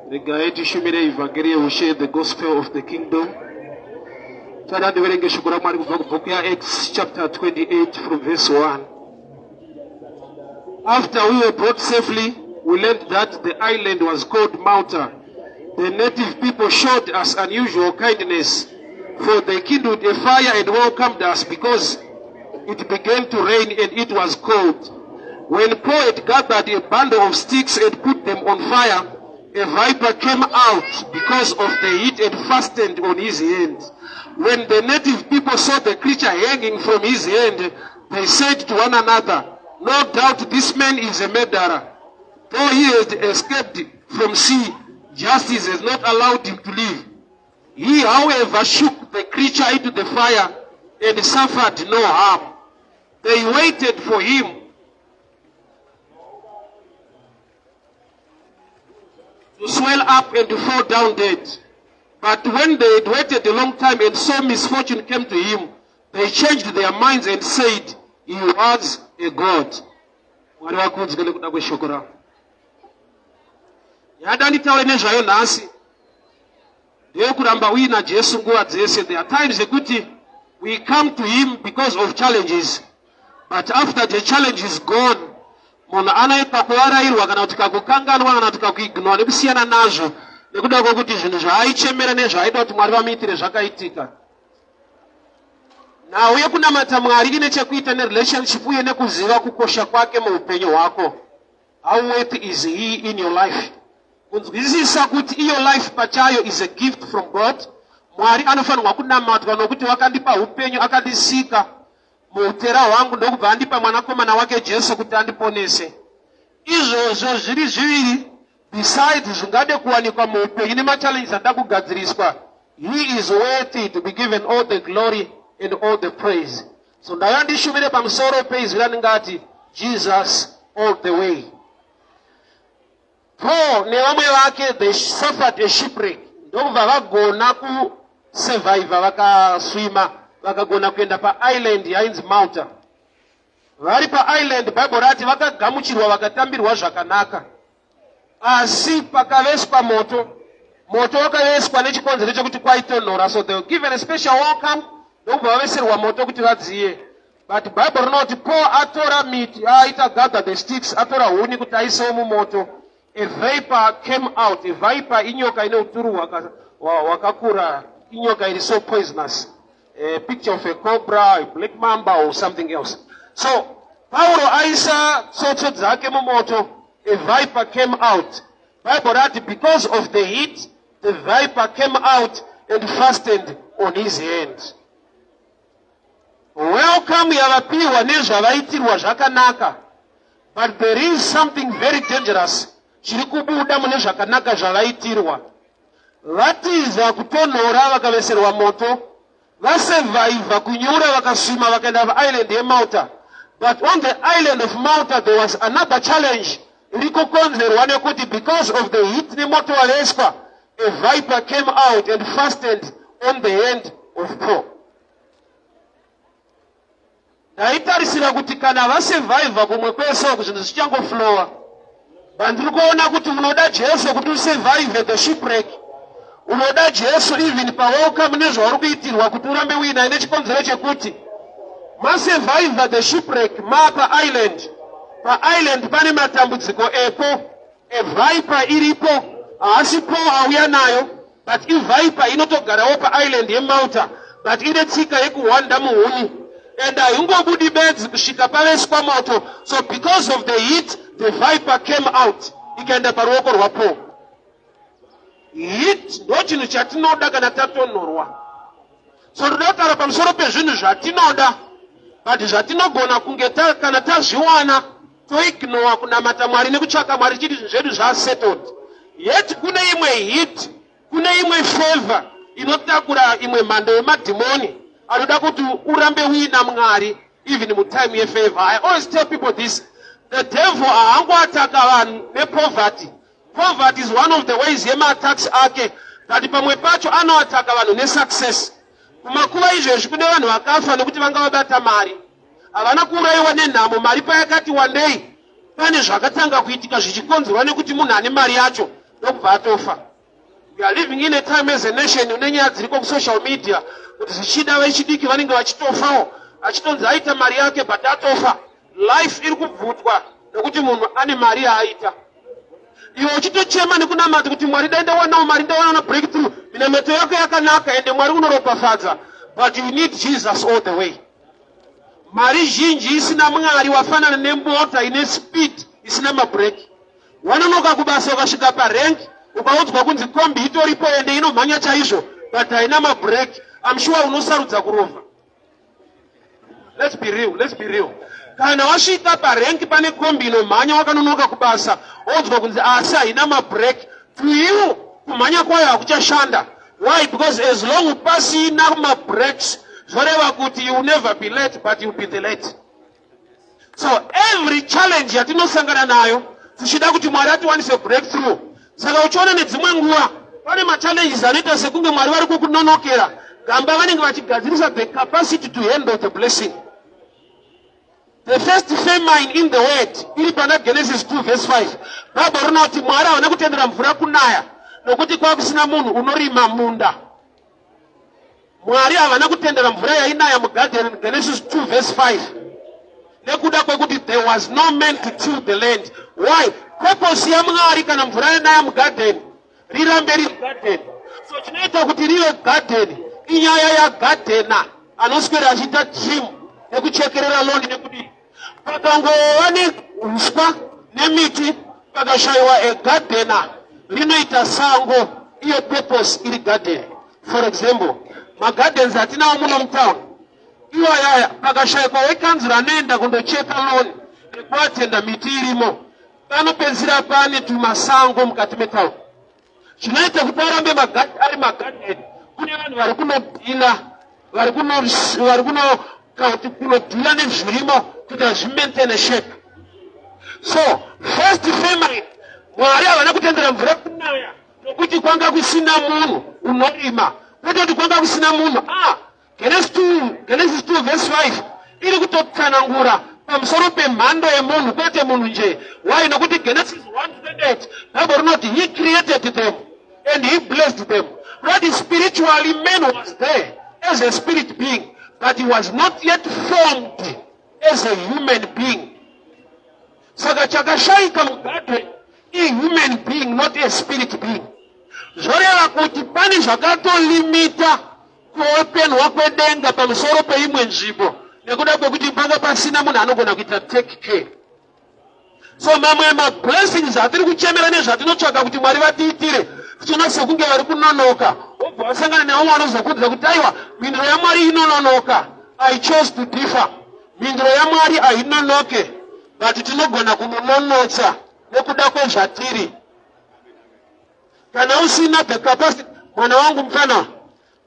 We share the gospel of the kingdom. Acts chapter 28 from verse 1. After we were brought safely, we learned that the island was called Malta. The native people showed us unusual kindness, for they kindled a fire and welcomed us because it began to rain and it was cold. When Paul had gathered a bundle of sticks and put them on fire, a viper came out because of the heat and fastened on his hand. When the native people saw the creature hanging from his hand, they said to one another, "No doubt this man is a murderer. Though he had escaped from sea, justice has not allowed him to live." He, however, shook the creature into the fire and suffered no harm. They waited for him to swell up and to fall down dead. But when they had waited a long time and saw misfortune came to him, they changed their minds and said he was a god. There are times we come to him because of challenges, but after the challenge is gone, munhu anaita kuvarayirwa kana kuti kakukanganwa kana kuti kakuignora nekusiyana nazvo nekuda kwokuti zvinhu zvaaichemera nezvaaida kuti Mwari vamuitire zvakaitika. Nauye kunamata Mwari ine chekuita nerelationship uye nekuziva kukosha kwake muupenyu hwako. How worth is he in your life? Kunzwisisa kuti iyo life pachayo is a gift from God. Mwari anofanirwa kunamatwa nokuti wakandipa upenyu, akandisika muutera hwangu ndokubva andipa mwanakomana wake Jesu kuti andiponese. Izvozvo zviri zviviri besides zvingade kuwanikwa muupenyu nemachallenges andakugadziriswa, he is worthy to be given all the glory and all the praise. So ndauya ndishumire pamusoro peizwi raningati Jesus all the way. Paul nevamwe vake they suffered a shipwreck. Ndokubva vagona kusurviva, vakaswima, vakagona kuenda paisland yainzi Malta. Vari paisland Bible rati vakagamuchirwa vakatambirwa zvakanaka. Asi pakaveswa moto. Moto wakaveswa nechikonzero chekuti kwaitonhora, so they were given a special welcome ndokubva vaveserwa moto kuti vadziye. But Bible rinoti Paul atora miti, aita gather the sticks, atora huni kuti aisewo mumoto. A viper came out. A viper inyoka ine uturu wakakura, inyoka iri so poisonous. A picture of a cobra, a black mamba or something else. So Paulo aisa tsotso dzake mumoto, a viper came out. Bible rati because of the heat, the viper came out and fastened on his hand. Welcome yavapiwa nezvavaitirwa zvakanaka, but there is something very dangerous chiri kubuda mune zvakanaka zvavaitirwa. Vatiza kutonhora vakaveserwa moto, vasurviva kunyura vakasvima vakaenda paisland yeMalta. But on the island of Malta there was another challenge iri kukonzerwa nekuti because of the heat nemoto waveswa, a viper came out and fastened on the hand of Paul. Ndaitarisira kuti kana vasurviva kumwe kwese uku zvinhu zvichangoflowa. Bandiri kuona kuti unoda Jesu kuti usurvive the shipwreck. Unoda Jesu even pawelcome nezvauri kuitirwa kuti urambe uinaye nechikonzero chekuti masurvive the shipwreck paisland. Paisland pane matambudziko epo. A viper iripo, haasi Paul auya nayo, but iviper inotogarawo paisland yeMalta, but ine tsika yekuhwanda muhuni. And haingobudi bedzi kusvika paveswa moto. So because of the heat, the viper came out. Ikaenda paruoko rwaPaul. Heat ndo chinhu chatinoda kana tatonhorwa. So ndinotaura pamusoro pezvinhu zvatinoda, but zvatinogona kunge kana tazviwana toignora kunamata Mwari nekutsvaka Mwari chiti zvinhu zvedu zvasettled. Yet kune imwe heat, kune imwe favor inotakura imwe mhando yemadhimoni anoda kuti urambe uina Mwari even mutime yefavor. I always tell people this. The devil haangoataka vanhu nepoverty. Poverty is one of the ways yema-attacks ake, but pamwe pacho anoataka vanhu nesuccess. Kumakuva izvezvi kune vanhu vakafa nekuti vanga vabata mari. Havana kuurayiwa nenhamo. Mari payakati one day pane zvakatanga kuitika zvichikonzerwa nekuti munhu ane mari yacho ndokubva atofa. We are living in a time as a nation nenyaya dziriko social media kuti zvichida vechidiki vanenge vachitofawo achitonzi aita mari yake but atofa. Life iri kubvutwa nekuti munhu ane mari yaaita. Iwe uchitochema nekunamata kuti Mwari dai ndawanawo mari ndawanawo breakthrough minameto yako yakanaka ende Mwari unoropafadza, but you need Jesus all the way. Mari zhinji isina Mwari wafanana nemota ine speed isina mabreki. Wanonoka kubasa ukasvika parank ukaudzwa kunzi kombi itoripo ende inomhanya chaizvo but haina mabreki, I'm sure unosarudza kurova. Let's be real. Kana wasvika parank pane kombi inomhanya wakanonoka kubasa oudzwa kunzi asi haina mabreki, to you kumhanya kwayo hakuchashanda. Why? Because as long upasina mabreaks zvoreva kuti you will never be late but you will be the late. So every challenge yatinosangana nayo tichida kuti Mwari atiwanise breakthrough. Saka uchiona nedzimwe nguva pane machallenges anoita sekunge Mwari vari kukunonokera gamba vanenge vachigadzirisa the capacity to handle the blessing. The first famine in the world iri pana Genesis 2 verse 5. Bible rinoti Mwari havana kutendera mvura kunaya nokuti kwakusina munhu unorima munda. Mwari havana kutendera mvura yainaya mugarden, Genesis 2 verse 5. Nekuda kwekuti there was no man to till the land. Why? Purpose ya Mwari kana mvura yainaya mugarden rirambe riri garden. So chinoita kuti rive garden inyaya ya gardener anoswera achiita trim nekuchekerera lawn nekudii. Pakangova nehuswa nemiti pakashayiwa a gardener rinoita sango, iyo purpose iri garden. For example, magardens atinawo muno mutown iwo yaya pakashayikwa wekanzura anoenda kundocheka lawn nekuatenda miti irimo panopedzisira pane tumasango mukati metown. Chinoita kuti arambe ari magarden kune vanhu vari kunodhila vari kunodhila nezvirimo kuti zvimaintain shape. So first famine Mwari havana kutendera mvura kunaya nokuti kwanga kusina munhu unorima, kwete kuti kwanga kusina munhu. Genesis 2 verse 5 iri kutotsanangura pamusoro pemhando yemunhu kwete munhu nje. Why? Nokuti Genesis 1:28 Bible rinoti he created them and he blessed them. That is spiritually man was there as a spirit being, but he was not yet formed as a human being. Saka chakashayika mugarden a human being, not a spirit being. Zvoreva kuti pane zvakatolimita kuopenwa kwedenga pamusoro peimwe nzvimbo nekuda kwekuti panga pasina munhu anogona kuita take care. So mamwe mablessings atiri kuchemera nezvatinotsvaka kuti Mwari vatiitire tichiona sekunge vari kunonoka, obva vasangana nevamwe vanozokudza kuti aiwa mhinduro yaMwari inononoka. I chose to differ. Mhinduro yaMwari hainonoke but tinogona kumunonotsa nekuda kwezvatiri. Kana usina the capacity, mwana wangu mfana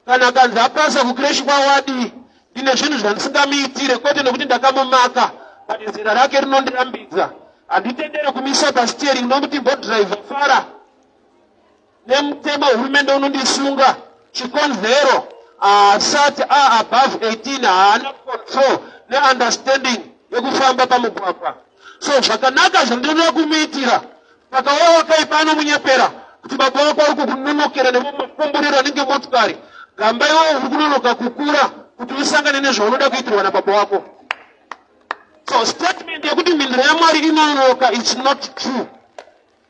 kana kanzi apasa kukreshi kwawadi ndine zvinhu zvandisingamuitire kwete nekuti ndakamumaka but zera rake rinondirambidza. Handitendere kumisa pasteering nokuti bodriver fara nemutemo hurumende unondisunga chikonzero asati above 18 haana control neunderstanding yekufamba pamugwagwa. So zvakanaka zvandinoda kumuitira pakauya wakaipa anomunyepera kuti baba wako ari kukunonokera nemumakomborero anenge motikari gamba iwo uri kunonoka kukura kuti usangane nezvaunoda kuitirwa nababa wako. So statement yekuti mhinduro yaMwari inonoka is not true.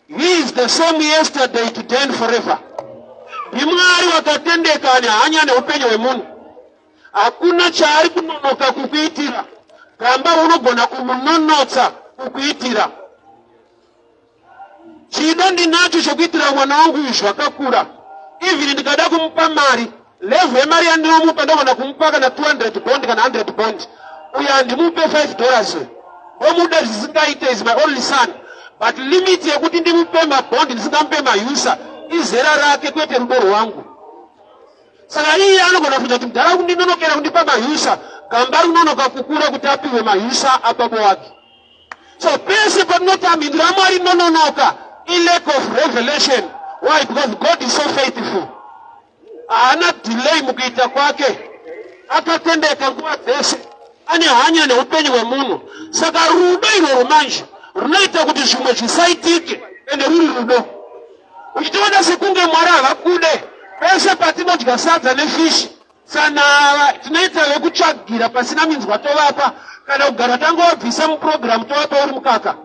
He is the same yesterday, today and forever. Mwari wakatendeka ane hanya neupenyu hwemunhu. Hakuna chaari kunonoka kukuitira gamba unogona kumunonotsa kukuitira. Chido ndinacho chokuitira mwana wangu izvi zvakakura. Even ndikada kumupa mari, level yemari yandinomupa ndogona kumupa kana 200 bond kana 100 bond. Uya handimupe $5. Omuda zvisingaite is my only son. But limit yekuti ndimupe mabond ndisingamupe mayusa izera rake kwete rudo rwangu. Saka iye anogona kuita kuti mudhara kundinonokera kundipa mayusa gamba rinonoka kukura kuti apiwe mayusa ababa wake. So pese patinoti mhinduro yaMwari inononoka in lack of revelation. Why? Because God is so faithful. Haana delay mukuita kwake. Akatendeka nguva dzese. Ane hanya neupenyu hwemunhu. Saka rudo irwo manje runoita kuti zvimwe zvisaitike ende ruri rudo. uchitoona sekunge Mwari havakude pese patinodya sadza nefishi sana tinoita vekutsvagira pasina minzwa tovapa kana kugara tangobvisa muprogramu tovapa uri mukaka.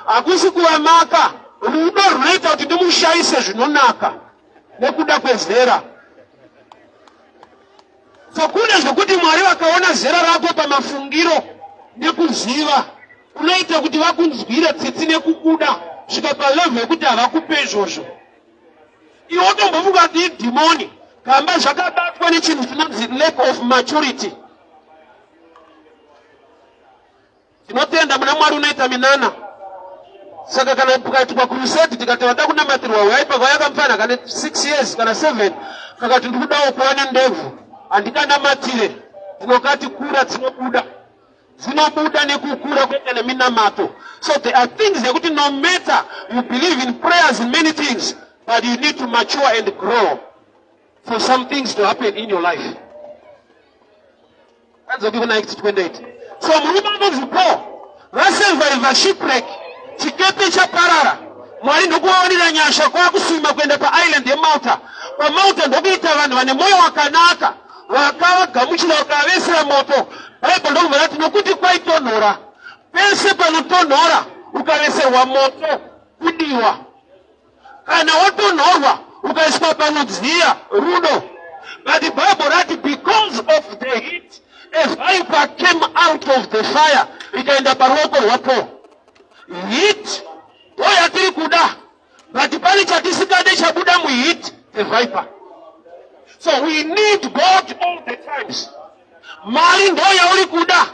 Hakusi kuvamaka, rudo runoita kuti ndimushayise zvinonaka nekuda kwezera. So kune zvokuti Mwari vakaona zera rako pamafungiro nekuziva unoita kuti vakunzwire tsitsi nekukuda svika palevel yekuti havakupe izvozvo. Iwe utombofunga kuti idhimoni kamba zvakabatwa nechinhu chinonzi lack of maturity. Tinotenda muna Mwari unoita minana. Saka kana kukaitwa crusade tikati vada kunamatirwa waipa vayakamfana kana 6 years kana 7 kakati ndikudawo kuwana ndebvu handikanamatire tinokati kura dzinobuda nekukura kwete neminamato. So there are things yekuti no matter you believe in prayers and many things, but you need to mature and grow for some things to happen in your life. That's what given Acts 28. So murume anonzi Paul vasurviva shipwreck chikepe chaparara. Mwari ndokuvaonera nyasha kwakusvima kuenda paisland yeMalta. PaMalta ndokuita vanhu vane moyo wakanaka vakavagamuchira vakavesera moto. Bible ndokubva rati nokuti kwaitonhora pese panotonhora ukaveserwa moto kudiwa, kana watonhorwa ukaiswa panodziya rudo. But the Bible rati because of the heat a viper came out of the fire ikaenda paruoko rwaPaul. Heat ndoyatiri kuda, but pane chatisikade chabuda muheat, the viper. So we need God all the times. Mari ndoyauri kuda,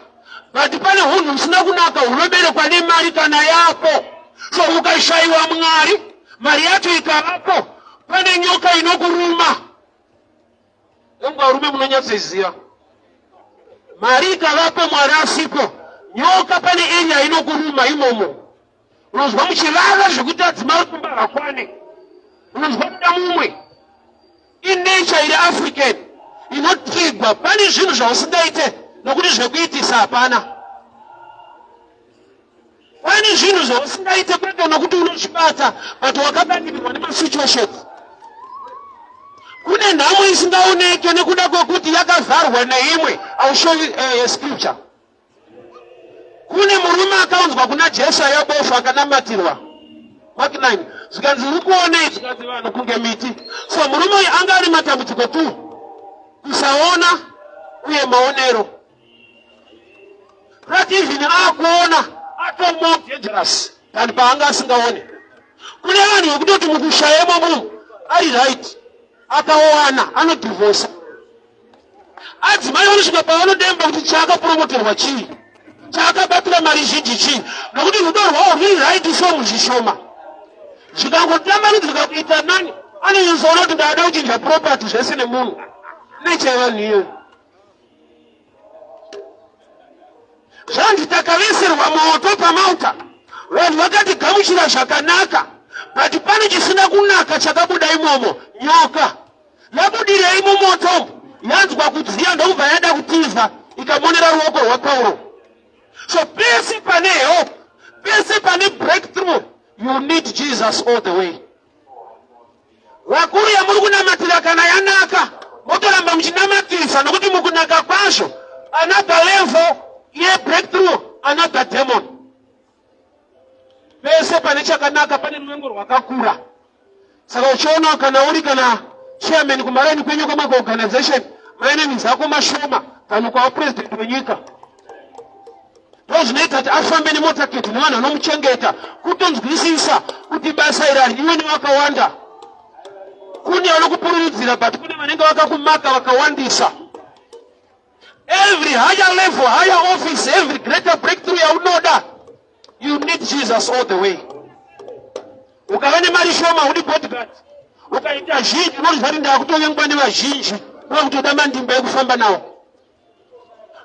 but pane hunhu husina kunaka hunoberekwa nemari kana yapo. So ukashaiwa Mwari, mari yacho ikavapo, pane nyoka inokuruma. Ungarume munonyatsoziva. Mari ikavapo Mwari asipo, nyoka pane area inokuruma imomo. Unozwa muchivava zvekuti adzimai kumba hakwane. Unozwa kuda mumwe. In nature iri African inotrigwa pane zvinhu zvausingaite nokuti zvekuitisa hapana. Pane zvinhu zvausingaite kwete nokuti unozvibata but wakabatirwa nemasituations. Kune nhamo isingaoneke nekuda kwekuti yakavharwa neimwe. I'll show you a scripture. Kune murume akaunzwa kuna Jesu yabofu akanamatirwa. Mark 9. Zvikanzi uri kuonei zvikanzi vanhu kunge miti. So murume uyu anga ari matambudziko tu, kusaona uye maonero. Rati even akuona ato more dangerous than paanga asingaone. Kune vanhu vekutoti mukushayemo munhu ari right akaowana anodivorsa. Adzimai vanosvika pavanodemba kuti chaakapromoterwa chii, chaakabatira mari zhinji chii, nokuti rudo rwavo rwuri right so muzvishoma. Zvikangotamanidzika kuita nani anonyatsona kuti ndada kuchinja property zvese nemunhu nechevanhu iyo. Zvanzi takaveserwa moto paMalta, vanhu vakati gamuchira zvakanaka, but pane chisina kunaka chakabuda imomo, nyoka. Yabudirei mumoto, yanzwa kudziya ndokubva yada kutiza ikamonera ruoko rwaPauro. So pese pane hope, pese pane breakthrough, you need Jesus all the way. Vakuru yamuri kunamatira kana yanaka, motoramba muchinamatisa nokuti mukunaka kwazvo another level ye breakthrough, another demon. Pese pane chakanaka pane ruvengo rwakakura. Saka uchiona kana uri kana chairman kumaraini kwenyu kwamaka organization, maenemizi ako mashoma kana kwa president wenyika. Zvinoita kuti afambe nemotaketi nevanhu vanomuchengeta, kutonzwisisa kuti basa iri hariwe nevakawanda. Kune vanokupururudzira but kune vanenge vakakumaka vakawandisa. Every higher level, higher office, every greater breakthrough yaunoda, you need Jesus all the way. Ukava nemari shoma uri bodyguard, ukaita zhinji unozva kuti ndakutonyengwa nevazhinji, unokutoda mandimba ekufamba nawo.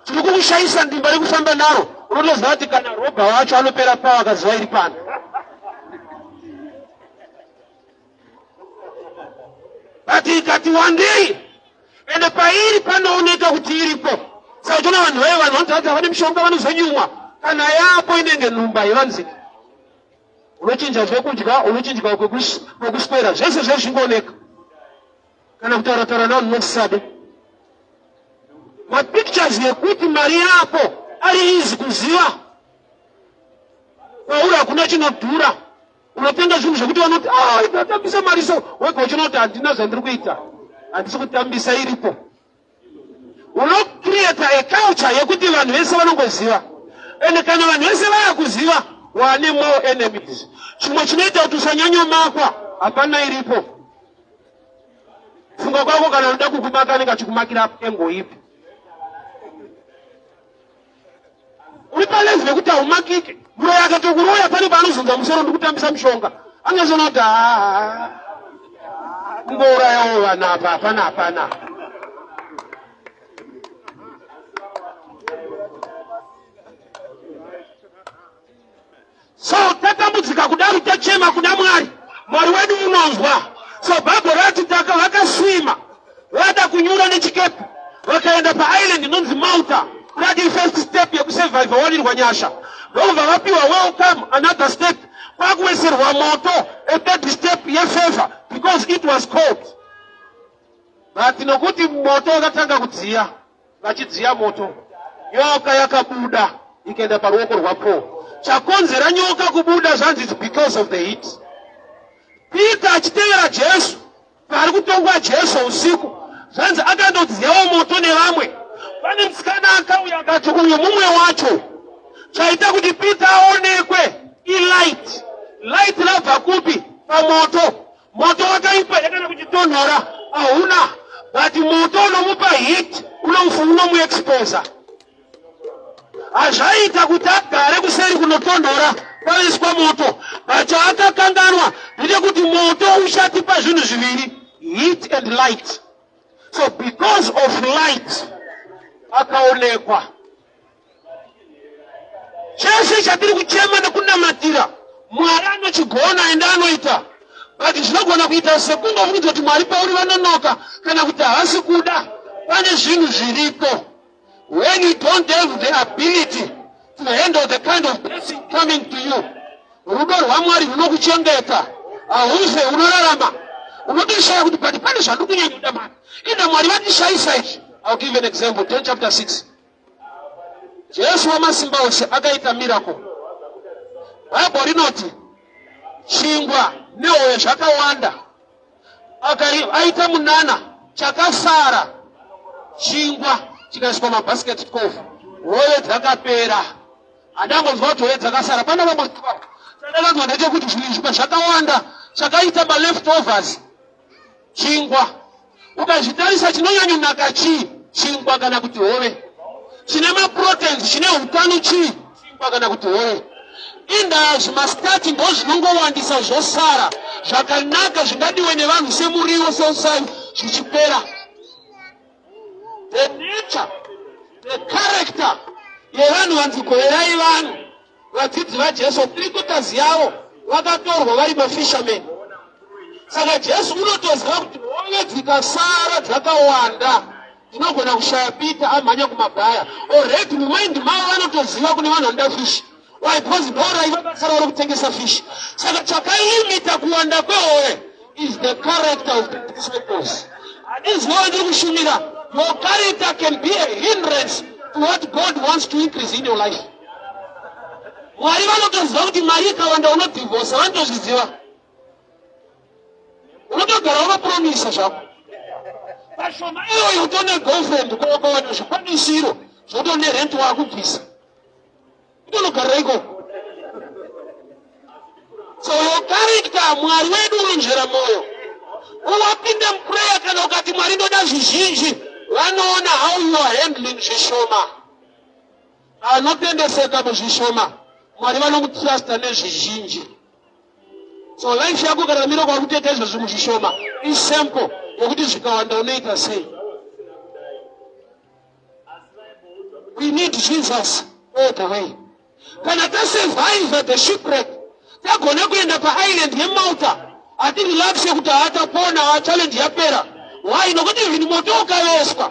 Tiri kukushayisa ndimba rekufamba naro, unotoziva kuti kana roba wacho anopera pawa akaziva iri pano. But ikati one day, ende pairi panooneka kuti iripo. Saka tona vanhu vaye vanhu vanotata vane mishonga vanozonyumwa, kana yapo inenge nhumba yevanzi. unochinja zvekudya, unochinjika kwekuswera, zvese zvezvingooneka. Kana kutaura nao nokusade. Mapictures yekuti mari yako ari easy kuziva. Pauri hakuna chinodhura. Unotenga zvinhu zvekuti vanoti inotambisa mari so. Wega uchinoti handina zvandiri kuita. Handisi kutambisa iripo. Unocreate a culture yekuti vanhu vese vanongoziva. Ende kana vanhu vese vakuziva, wane more enemies. Chimwe chinoita kuti usanyanyomakwa hapana iripo. Funga kwako kana unoda kukumaka anenge achikumakira engo ipi. Uri palevu yekuti haumakike. Muroya akatokuroya pane paanozunza musoro ndokutambisa mushonga. Angazona kuti kungourayawo vanhu apa hapana. So tatambudzika kudaro tachema kuna Mwari. Mwari wedu unonzwa. So Bible rati vakaswima. Vada kunyura nechikepe. Vakaenda paisland inonzi Malta. Kuradi first step yekusurvive wanirwa nyasha. Ndobva vapiwa welcome another step. Kwakuweserwa moto a third step yefavor because it was cold. But nokuti moto wakatanga kudziya. Vachidziya moto. Nyoka yakabuda ikaenda paruoko rwapo. Chakonzera nyoka kubuda zvanzi it's because of the heat. Peter achitevera Jesu, pari kutongwa Jesu usiku, zvanzi akandodziyawo moto nevamwe. Pane musikana akauya akati uyu mumwe wacho. Chaita kuti Peter aonekwe ilight. Light labva kupi? Pamoto. Moto wakaipa yakana kuchitonhora. Hauna. But moto unomupa heat, unomuexposa. Azvaita kuti agare kuseri kunotonhora kwaiswa moto. Pachaakakanganwa ndechekuti moto uchatipa zvinhu zviviri, heat and light. So because of light akaonekwa. Chese chatiri kuchema nekunamatira Mwari anochigona ende anoita. But zvinogona kuita sekungofungidza kuti Mwari pauri vanonoka kana kuti havasi kuda. Pane zvinhu zviripo. When you don't have the ability to handle the kind of blessing coming to you, rudo rwaMwari runokuchengeta. Haufe unorarama. Unotoshaya kuti but pane zvandokunyanyuda mari. Ina Mwari vatishaisa ichi. I'll give you an example. John chapter 6. Jesu wamasimba ose akaita miracle. Bible rinoti chingwa nehowe zvakawanda. Aita munana chakasara. Chingwa chikaiswa mabasket kofu. Howe dzakapera. Adangonzwa kuti howe dzakasara. Pana vamwe tandakazwa ndechekuti zvinhu zvakawanda chakaita leftovers. Chingwa. Ukazvitarisa chinonyanyonaka chii? Chingwa kana kuti hove. Chine maproteins, chine hutano chii? Chingwa kana kuti hove. Inda zvimasitati ndo zvinongowandisa zvosara. Zvakanaka zvingadiwe nevanhu semuriwo seusai zvichipera. The nature, the character yevanhu vanzikoverai vanhu vadzidzi vaJesu 3/4 yavo vakatorwa vari mafishermen. Saka Jesu unotoziva kuti hove dzikasara dzakawanda dzinogona kushaya Peter amhanya kumabhaya. Already mumaindi mavo vanotoziva kune vanhu vanoda fish. Why? Because ndoraiva vakasara vari kutengesa fish. Saka chakalimita kuwanda kwehove is the character of the disciples. Handizwa ndiri kushumira. Your character can be a hindrance to what God wants to increase in your life. Mwari vanotoziva kuti mari ikawanda unodivorce, vanotozviziva. Unotogara unopromisa zvako. Pashoma iyoyo utone girlfriend kunokawana zvikwanisiro zvotone rent wakubvisa. Utonogarira ikoko. So your character Mwari wedu unonzvera moyo. Uwapinda muprayer kana ukati Mwari ndoda zvizhinji, vanoona how you are handling zvishoma. Anotendeseka muzvishoma. Mwari vanokutrusta nezvizhinji. So life yako kana miro kwa kuteta izvo zvimuzvishoma is simple yekuti zvikawanda unoita sei. We need Jesus all the way. Kana tasurvive the shipwreck, tagona kuenda paisland yeMalta, ati relax yekuti hatapona challenge yapera. Why? Nokuti vinhu moto ukaveswa.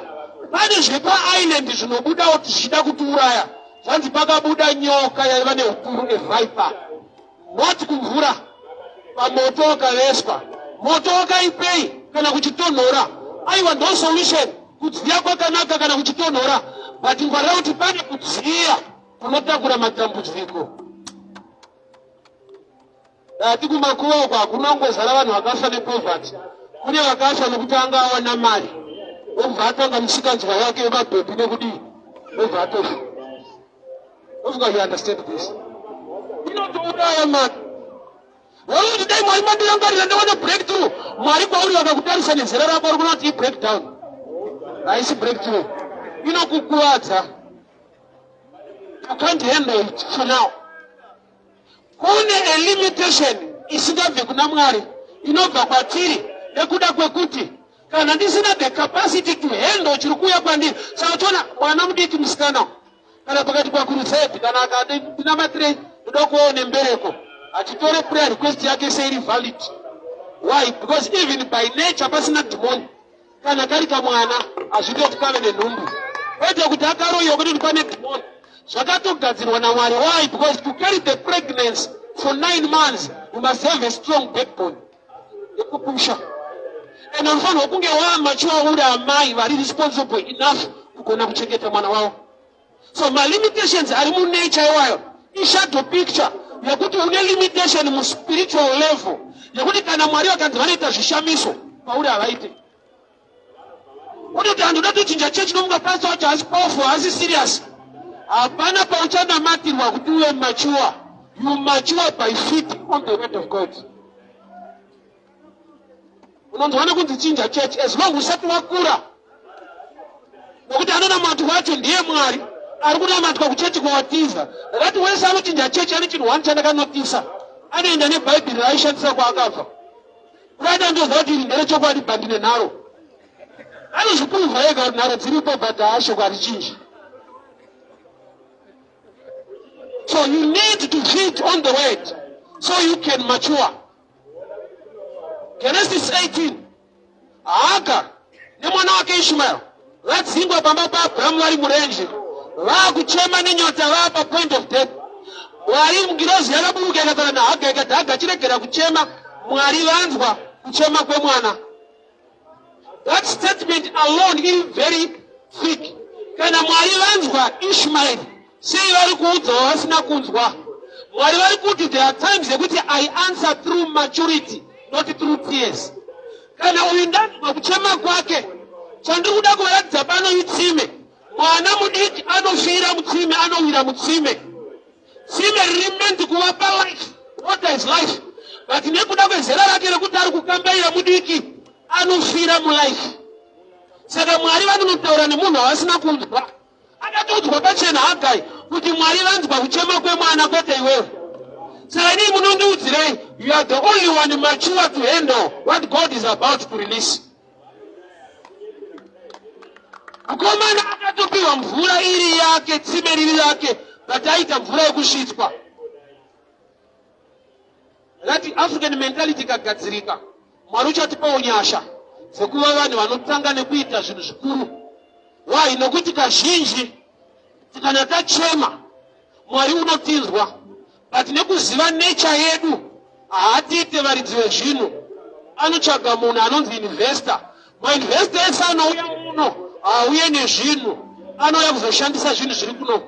Pane zviri paisland zvinobuda kuti zvichida kutiuraya. Zvanzi pakabuda nyoka yaiva neukuru, a viper. not kumvura pamoto wakaveswa moto wakaipei kana kuchitonhora aiwa no solution kudziya kwakanaka kana kuchitonhora but ngwarira kuti pane kudziya kunotakura matambudziko. Dati kumakuva uko hakuna kungozara vanhu vakafa nepoverty. Kune vakafa nokuti anga awana mari obva atanga musikanzwa wake wemabhebhi nekudii obva atofa. Ofunga you understand this? Inotouraya mari. Wakuti dai Mwari mandirangarira ndawana breakthrough. Mwari kwauri vakakutarisa nezera rako uri kunoti breakdown. Haisi breakthrough. Inokukuwadza. You can't handle it for now. Kune a limitation isingabve kuna Mwari inobva kwatiri nekuda kwekuti kana ndisina the capacity to handle chiri kuuya kwandiri. Saka tona mwana mudiki musikana kana pakati pakuruseti kana akadina matirei ndoda kuone mbereko achitore prayer request yake seiri valid. Why? Because even by nature pasina demon kana kari kamwana azvidi kuti kave nenhumbu kwete kuti akaroiwa kuti pane demon zvakatogadzirwa naMwari. Why? Because to carry the pregnancy for 9 months you must have a strong backbone yekupusha and unofanirwa kunge wamachiwa uri amai vari responsible enough kugona kuchengeta mwana wavo. So my limitations ari munature iwayo ishadow picture yekuti une limitation muspiritual level yekuti kana Mwari vakanzi vanoita zvishamiso pauri havaite. Kuti anhu ndatochinja chechi nomunga pastor wacho hasi powerful hasi serious hapana pauchanamatirwa kuti uwe mature. You mature by feet on the word of God. Unonzwana kunzi chinja church as long usati wakura nokuti anonamatu wacho ndiye Mwari ari kunamatwa kuchechi kwawatiza rakati wese anochinja chechi ane chinhu wani chandakanotisa anoenda nebhaibheri raishandisa kwaakafa kuraiti andoziva kuti iri nderechokwadi bhandine nharo anozvipuruvha ega kuti nharo dziripo but haashoko harichinji. So you need to feed on the word so you can mature. Genesis 18. Hagar nemwana wake Ishmael vadzingwa pamba paAbhuramu vari murenje vakuchema nenyota vapa point of death. Mwari mugirozi yakaburuka ikataura naHagar ikati Hagar chiregera kuchema Mwari vanzwa kuchema kwemwana. That statement alone is very thick. Kana Mwari vanzwa Ishmael sei vari kuudzawo vasina kunzwa. Mwari vari kuti there are times yekuti I answer through maturity not through tears. Kana uyu ndanzwa kuchema kwake chandiri kuda kuvaratidza pano itsime. Mwana mudiki anofira mutsime anowira mutsime. Tsime riri meant kuvapa life. Water is life. But nekuda kwezera rake rekuti ari kukambaira mudiki anofira mulife. Saka Mwari vanonotaura nemunhu havasina kunzwa. Akatodzwa pachena Hagai kuti Mwari vanzwa kuchema kwemwana kwete iwewe. Saka inini munondiudzirei you are the only one mature to handle what God is about to release. Mukomana akatopiwa mvura iri yake tsime riri rake but aita mvura yekusvitswa. Rati African mentality ikagadzirika Mwari uchatipawo nyasha dzekuva vanhu vanotanga nekuita zvinhu zvikuru. Why? Nokuti kazhinji tikana tachema Mwari unotinzwa but nekuziva nature yedu haatiite varidzi vezvinhu. Anotsvaga munhu anonzi investor. Mainvestor ese anouya muno haauye nezvinhu anouya kuzoshandisa zvinhu zviri kuno.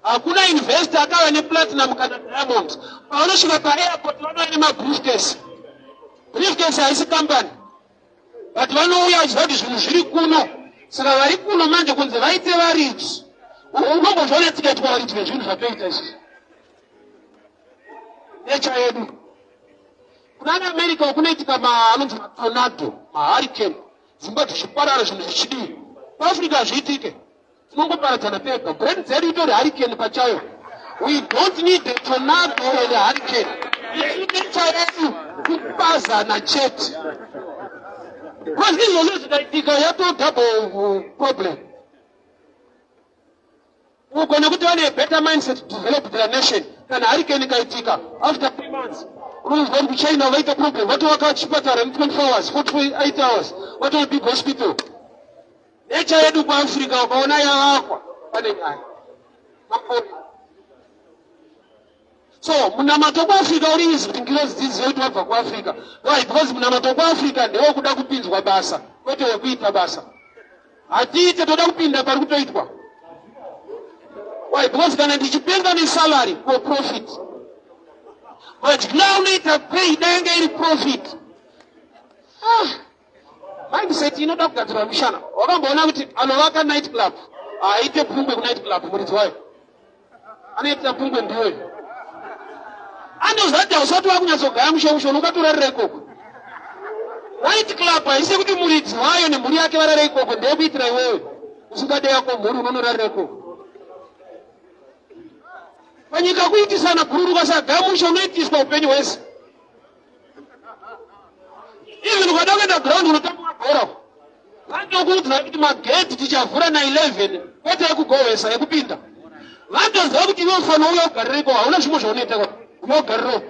Hakuna investor akava neplatinum kana diamond. Paunosvika paairport vanouya nemabriefcase. Briefcase haisi company but vanouya vachiziva kuti zvinhu zviri kuno. Saka vari kuno manje kunze vaite varidzi. Unongozvaona tikaitwa varidzi vezvinhu zvatoita izvi. Nature yedu. Kuna America kunoitika anonzi matornado, mahurricane, dzimba dzichiparara zvinhu zvichidii. PaAfrica hazviitike. Tinongoparadzana pega. Brand dzedu itori hurricane pachayo. We don't need a tornado and a hurricane. It's nature yedu kupazana chete. Because izvozvo zvikaitika yato double problem. Ugone kuti vane a better mindset to develop their nation. Kana hurricane ikaitika after 3 months. Unonzwa kuti kuChina vaita problem. Vatovaka chipatara in 24 hours, 48 hours. Vatova big hospital. Nature yedu paAfrica ukaona yavakwa pane nyaya. So munamato kwa Africa ulizi kuti ngilezi dzidziwe kuti wabva ku Africa. Why? Because munamato kwa Africa ndewo kuda kupinzwa basa kwete wekuita basa. Atiite toda kupinda pari kutoitwa. Why? Because kana ndichipenga ni salary for profit. But now unoita pay denge ili profit. Mindset inoda kugadzirwa mishana. Wakamboona kuti anovaka night club aite pungwe ku night club muridzi wayo. Anoita pungwe ndiyo. Andozati usati wakunyatsogaya mushomusho unokatorarira ikoko. Night club haisi kuti muridzi wayo nemhuri yake varare ikoko, ndeyekuitira iwewe usingade yako mhuri unonorarira ikoko. Panyika kuitisana kururuka sagaya musho unoitiswa upenyu hwese. Even ukada kuenda ground unotambwa bhora. Vandokuudzira kuti magate tichavhura na11 kwete yekugowesa yekupinda. Vandoziva kuti iwe ufanira uya ugarire ikoko, hauna zvimwe zvaunoita kwa. Unogariro.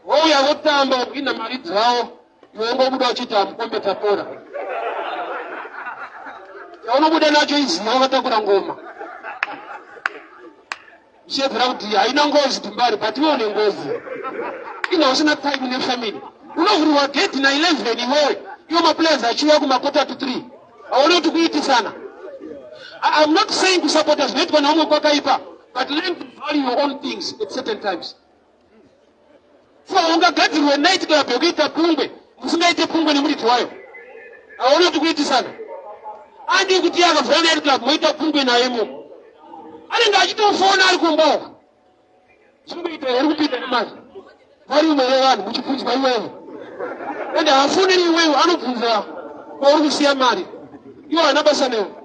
Wauya votamba wapinda mari dzavo, iwe ngobuda uchita mukombe tapora. Yaunobuda nacho iziva wakatakura ngoma. Uchibvira kuti haina ngozi tumbari, but iwe une ngozi. Ina usina time nefamily. Unovhurwa gate na 11 iwewe. Iwo maplayers achiuya kumakota to 3. Haone kuti kuitisana. I'm not saying to supporters netwa na umwe kwakaipa. But learn to value your own things at certain times. So ungagadzirwe night club yokuita pungwe, musingaite pungwe nemuridzi wayo. Aone kuti kuitisana. Andi kuti akavhura night club moita pungwe nayemo. Anenge achitofona ari kumbawa. Chinoita iri kupinda nemari. Vari umwe wevanhu muchibvunzwa iwewe. Ende hafuniri iwewe anobvunza kwauri kusiya mari. Iwo hana basa newe.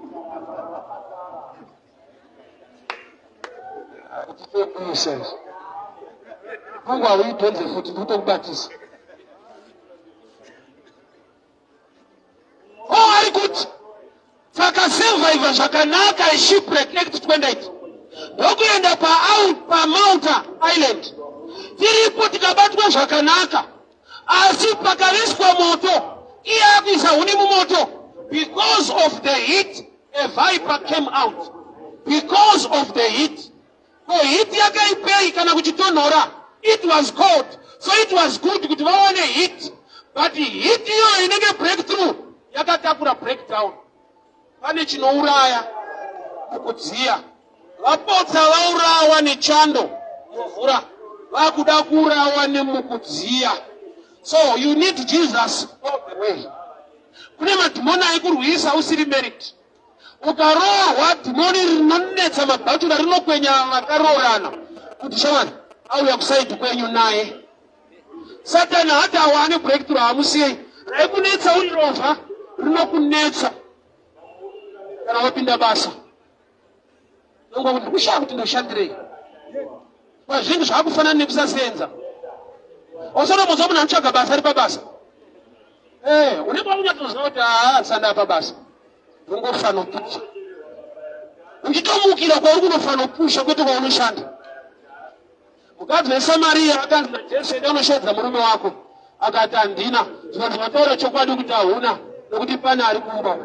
Mungu hauitonze futi kutokubatisa. Ari kuti saka survivor zvakanaka shipwreck act 28 ndokuenda pa Malta Island. Tiripo tikabatwa zvakanaka asi pakariswa moto iye akuisa huni mumoto. Because of the heat a viper came out. Because of the heat. So heat yakaipei kana kuchitonhora. It was cold. So it was good kuti vaone heat. But heat iyo inenge breakthrough yakatakura breakdown. Pane chinouraya mukudziya. Vapotsa vaurawa nechando muvhura. Vakuda kuurawa nemukudziya. So you need Jesus all the way. Kune madhimoni aikurwisa usiri merit. Ukarohwa dhimoni rinonetsa mabhatura rinokwenya vakaroorana kuti shamani auya kusaidhi kwenyu naye. Satani hati awane breakthrough hamusiyei. Raikunetsa uri rovha rinokunetsa kana wapinda basa. Nongwa kuti kushaya kuti ndoshandirei. Pazvinhu zvakufanana nekusasenza. Osonomozwa munhu anotsvaga basa ari pabasa. Unenge wakunyatsoziva kuti sanda pabasa. Ungofana upusha. Uchitomukira kwauri kunofana upusha kwete kwaunoshanda. Mukadzi weSamaria akanzi naJesu enda unoshedza murume wako. Akati handina. Zvino zvataura chokwadi kuti hauna nokuti pane ari kumba.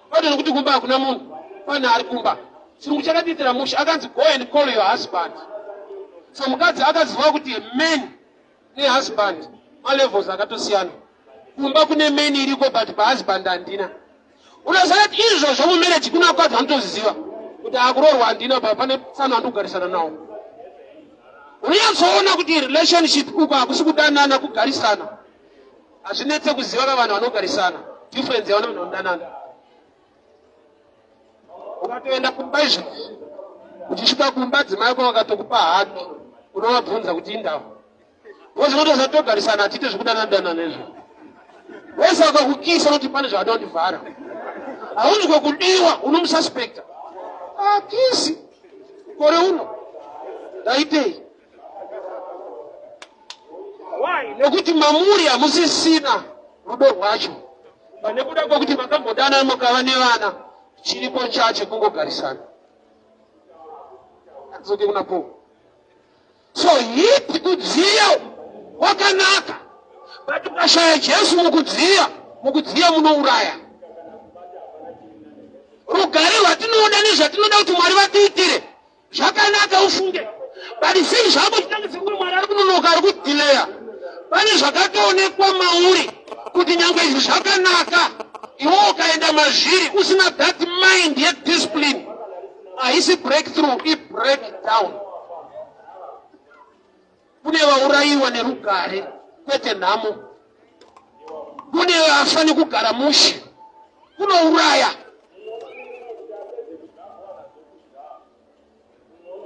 Kwete nokuti kumba hakuna munhu. Pane ari kumba. Chirungu chakatiitira musha akanzi go and call your husband. So mukadzi akaziva kuti men nehusband malevels akatosiyana. Kumba kune men iriko but pahusband handina. Unaziva kuti izvo zvomumereji kuna mukadzi anotoziziva kuti akurorwa handina pane tsano andogarisana nawo. Unyatsoona kuti relationship uko hakusi kudanana kugarisana. Hazvinetse kuziva kavanhu vanogarisana. Difference yavanhu vanodanana. Ukatoenda kumba izvo uchisvika kumba dzimai kwako vakatokupa haki unovabvunza kuti indau. Wozinotogarisana atiite zvekudanana nezvo. Wese akakukisa kuti pane zvadondivhara. Haunzwe kudiwa unomususpecta. Akisi kore uno ndaitei. Why? Nekuti mamuri hamusisina rudo rwacho. Panekuda kwokuti makambodana mukava nevana chiripo chache kungogarisana. Adzoke kunapo. So hiti kudziya wakanaka. But ukashaya Jesu mukudziya munouraya. Rugare rwatinoda nezvatinoda kuti Mwari vatiitire Zvakanaka ufunge. But sei zvako chitangise kuti Mwari ari kunonoka ari kudileya. Pane zvakatoonekwa mauri kuti nyangwe izvi zvakanaka iwe ukaenda mazviri usina that mind yet discipline. Haisi breakthrough, i breakdown. Kune vaurayiwa nerugare kwete nhamo. Kune vafani kugara mushi. Kunouraya.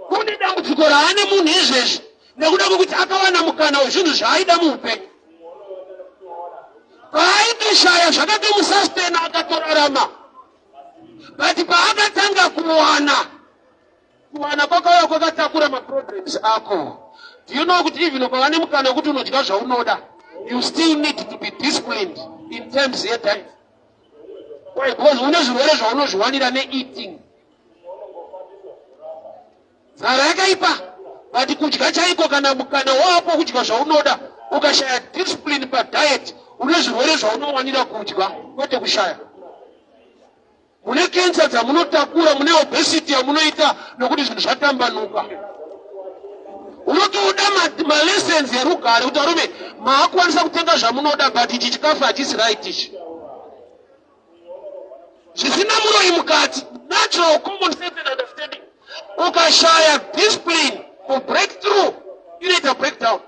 Kune dambudziko raane munhu izvezvi nekuda kwekuti akawana mukana wezvinhu zvaaida muupenyu. Paaitoshaya zvakatomusastena akatorarama. But paakatanga kuwana kwakauya kwakatakura maproblems ako. Do you know kuti even ukawane mukana wekuti unodya zvaunoda, you still need to be disciplined in terms yetime. Why? Because une zvirwere zvaunozviwanira ne-eating. Zara yakaipa. But kudya chaiko kana mukana wapo kudya zvaunoda, ukashaya discipline padiet, une zvirwere zvaunowanira kudya, kwete kushaya. Mune cancer dzamunotakura, mune obesity yamunoita nokuti zvinhu zvatambanuka. Unotoda malessons yerugare kuti arume maakwanisa kutenga zvamunoda but ichi chikafu hachisi right ichi. Zvisina muroyi mukati, natural common sense and understanding. Ukashaya discipline for breakthrough, inoita breakdown.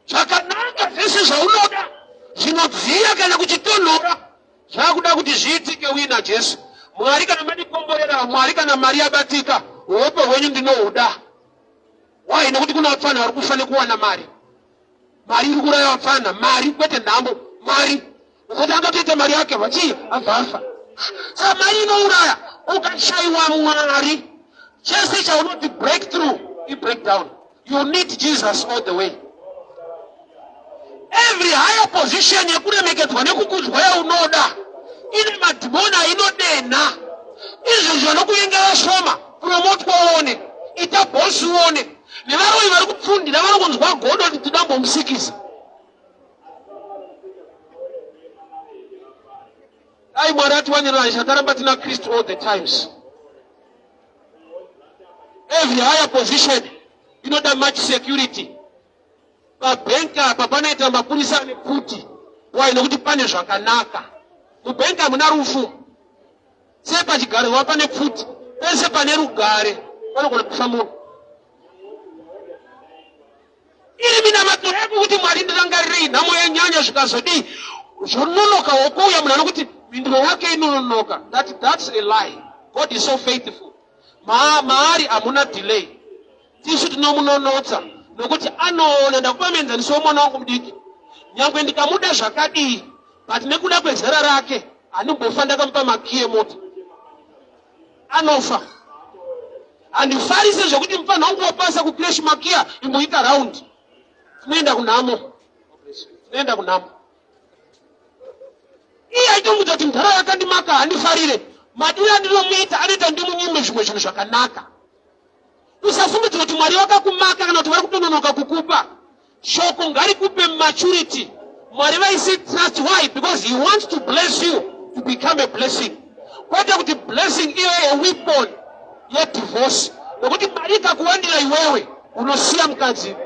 Zvakanaka zvese zvaunoda zvinodziya kana kuchitonhora zvakuda kuti zviitike wina Jesu. Mwari kana madikomborera, Mwari kana mari yabatika, uope hwenyu ndinohuda. Why? Nekuti kuna vapfana vari kufanira kuwana mari. Mari iri kuraya vapfana, mari kwete nhamo, mari. Ukati angatoita mari yake vachii abvafa. Saka mari inouraya. Ukashayiwa Mwari, chese chaunoti breakthrough, i breakdown. You need Jesus all the way. Every higher position yekuremekedzwa nekukudzwa yaunoda ine madhimoni ainodena. Izvi zvanokuyenga vashoma promotwa uone, ita bosi uone, nevaroyi vari kupfundira vanokunzwa godo kuti tidambomusikisa. Ai Mwari atiwanirira chataramba tina Kristu all the times. Every higher position inoda much security. Pabhenki apa panoita mapurisa ane pfuti. Why? Nekuti pane zvakanaka. Mubhenki hamuna rufu. Se pachigarwa pane pfuti. Pese pane rugare panogona kufa munhu. Iri minamato yako kuti Mwari ndirangarirei nhamo yenyanya zvikazodii zvononoka wokuuya munhu anokuti mhinduro yake inononoka. That's a lie. God is so faithful. Maari hamuna delay. Tisu tinomunonotsa nokuti anoona. Ndakupa muenzaniso womwana wangu mudiki. Nyangwe ndikamuda zvakadii, but nekuda kwezera rake handimbofamba ndakamupa makiyi emota. Anofa. Handifarise zvokuti mufanha wangu wapasa kucrash makiya imboita round. Tinoenda kunhamo. Tinoenda kunhamo. Iye aitomudza kuti mudhara yakandimaka handifarire. Madiro andinomuita anoita ndimunyime zvimwe zvinhu zvakanaka. Usafungidzira kuti Mwari wakakumaka kana kuti vari kutononoka kukupa. Shoko ngarikupe maturity. Mwari vaisi trust. Why? Because he wants to bless you to become a blessing. Kwete kuti blessing iwe a weapon ye divorce. Nokuti Mwari ikakuwandira iwewe unosiya mukadzi.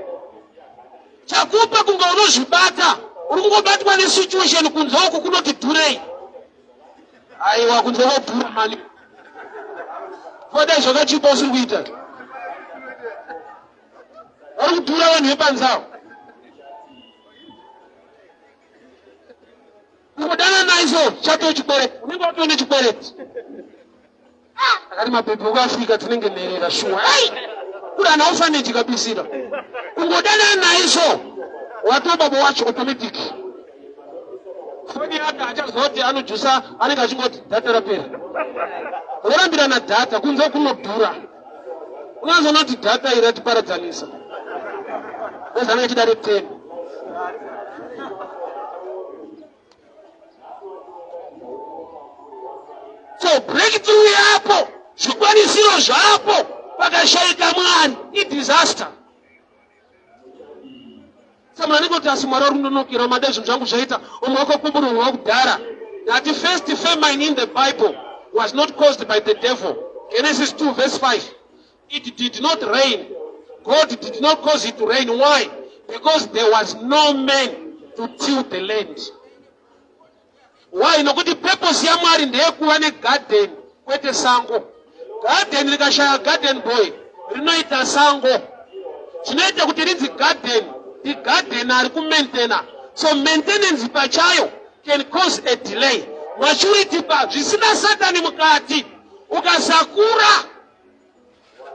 Chakupa kunge unozvibata. Uri kungobatwa nesituation kunze uku kunoti dhurei. Aiwa kunze wodhura mani. Foda zvakachipa usiri kuita. Vari kudhura vanhu vepanzao. Kungodana naiso chato chikwereti. Unenge watone chikwereti. Akati mapepe ukafika tinenge nherera shuwa. Kuri ana ufane chikabisira. Kungodana naiso watobaba wacho automatic. Foni yake achazoti anojusa anenge achingoti data rapera. Urambirana data kunze kunodhura. Unazonoti data iratiparadzanisa. Wezana chidare 10. So breakthrough yapo, zvikwanisiro zvapo, pakashayika Mwari, i disaster. Saka anenge kuti asi Mwari arundonokera mada zvinhu zvangu zvaita omwe wakakumburwa kudhara. That first famine in the Bible was not caused by the devil. Genesis 2 verse 5. It did not rain. God did not cause it to rain. Why? Because there was no man to till the land. Why? Nokuti purpose ya Mwari ndeyekuva garden kwete sango. Garden likashaya garden boy rinoita sango. Chinoita kuti rinzi garden. The garden ari kumaintaina. So maintenance pachayo can cause a delay. Maturity pa zvisina Satani mukati. Ukasakura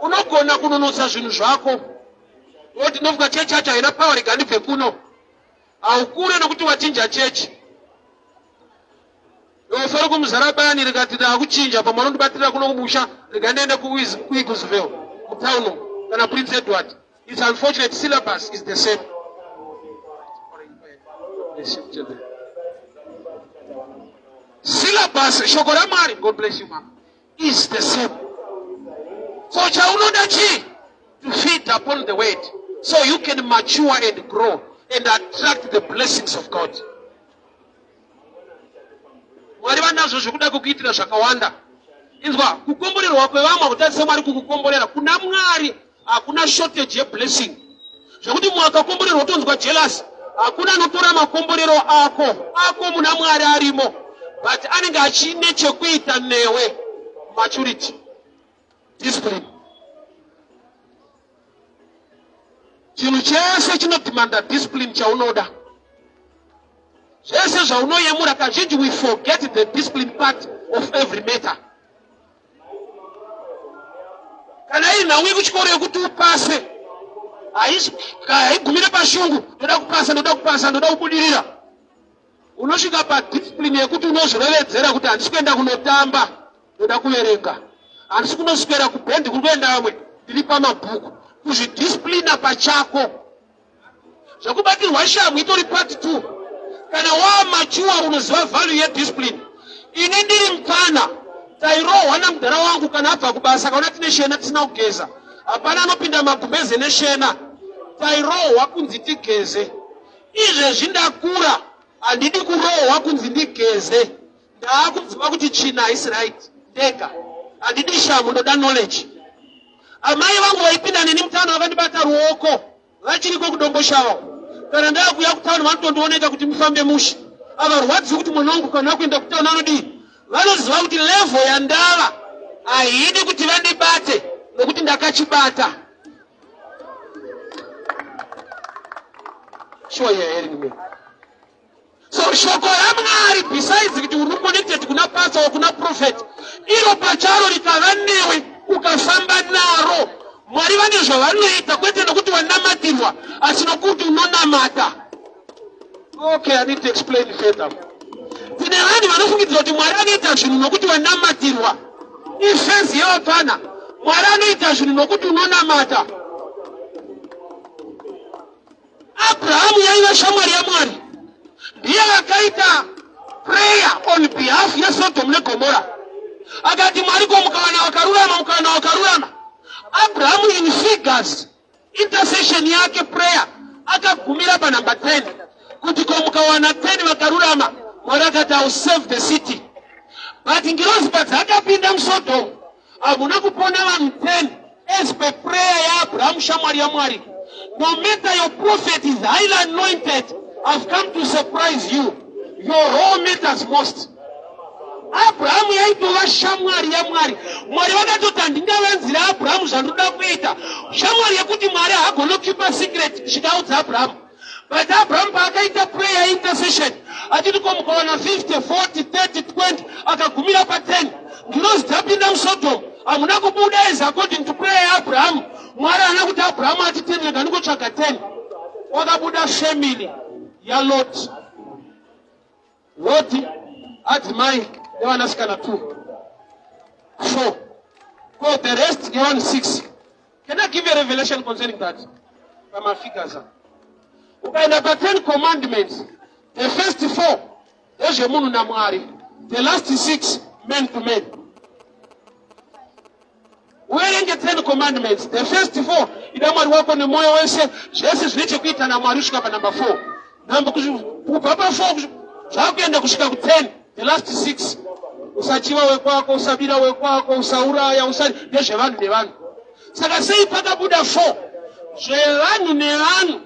unogona kunonosa zvinhu zvako. Woti nofuka chechi yacho haina power iganibve kuno. Haukure nokuti wachinja chechi. Yofara kumuzarabani rikati ndakuchinja pamanondibatira kuno kumusha rikandienda kuEaglesville kutown kana Prince Edward. It's unfortunate, syllabus is the same. Syllabus shoko la Mwari, God bless you ma'am, is the same. So chaunoda chi to feed upon the word so you can mature and grow and attract the blessings of God. Mwari vanazvo zvekuda kukuitira zvakawanda. Inzwa kukomborerwa kwevamwe kutarisa Mwari kukukomborera kuna Mwari hakuna shortage ye blessing. Zvekuti mwakakomborerwa utonzwa jealous, hakuna anotora makomborero ako muna Mwari arimo, but anenge achine chekuita newe. Maturity, discipline. Chinhu chese chinodimanda discipline chaunoda. Zvese zvaunoyemura kazhinji we forget the discipline part of every matter. Kana iri nhauye kuchikoro yekuti upase, haigumire pashungu, ndoda kupasa, kubudirira. Unosvika padiscipline yekuti unozvirevedzera kuti handisi kuenda kunotamba, ndoda kuverenga. Handisi kunoswera kubhendi kuri kuenda vamwe, ndiri pamabhuku. Kuzvidisciplina pachako. Zvekubatirwa shamhu itori part 2. Kana wamachua unoziva value ye discipline. Ini ndiri mukana tairohwa namudhara wangu kana abva kubasa kaona tine shena tisina kugeza. Hapana anopinda magumbeze neshena. Tairohwa kunzi tigeze. Izvezvi ndakura handidi kurohwa kunzi ndigeze. Ndakuziva kuti china haisi right. Ndega. Handidi shamhu, ndoda knowledge. Amai vangu vaipinda neni mutano vakandibata ruoko. Vachiriko kudomboshawa. Kana ndakuya kutauni vanotondioneka kuti mufambe mushi. Avarwadzi kuti mwana wangu kana kuenda kutauni anodii. Vanoziva kuti level yandava haidi kuti vandibate nokuti ndakachibata. Sure you're hearing me. So shoko raMwari besides kuti uri connected kuna pastor or kuna prophet, iro pacharo rikava newe ukafamba naro. Mwari vane zvavanoita kwete nokuti wanamatirwa asi nokuti unonamata. Okay, I need to explain further. Tine vanhu vanofungidzira kuti Mwari anoita zvinhu nokuti wanamatirwa. Ifenzi yevapana. Mwari anoita zvinhu nokuti unonamata. Abrahamu yaiva shamwari yaMwari. Ndiye vakaita prayer on behalf ya Sodom neGomora. Akati Mwari ko mukawana wakarurama. Abrahamu in figures intercession yake prayer akagumira pa number 10 kuti ko mukawana 10 vakarurama. Mwari akati I will save the city. But ngirozi padzakapinda muSodom hamuna kupona vanhu 10 as per prayer ya Abrahamu shamwari yaMwari. No matter your prophet is highly anointed, I've come to surprise you. Your role matters most. Abrahamu yaitova shamwari yaMwari. Mwari vakatoti handingavanzira Abrahamu zvandoda kuita. Shamwari yekuti Mwari hagonokipa secret zvidaudza Abrahamu. But Abrahamu paakaita prayer intercession achiti ko mukawana 50, 40, 30, 20 akagumira pa 10. Ndinozi tapinda muSodom hamuna kubuda as according to prayer ya Abrahamu. Mwari ana kuti Abrahamu ati 10 rega ndingotsvaga 10. Wakabuda family ya Lot. Loti adzimai nevanasikana 2. 4. For the rest given 6. Can I give you a revelation concerning that? From my figures. Ukaenda pa 10 commandments. The first 4 ezve munhu naMwari. The last 6 men to men. Uerenge 10 commandments. The first 4 ida Mwari wako nemoyo wese. Zvese zvine chekuita naMwari kusvika pa number 4. Number kubva pa 4 zvakuenda kusvika ku 10. The last 6 usachiva wekwako, usabira wekwako, usauraya, ndezvevanhu nevanhu. Saka sei pakabuda 4 zvevanhu nevanhu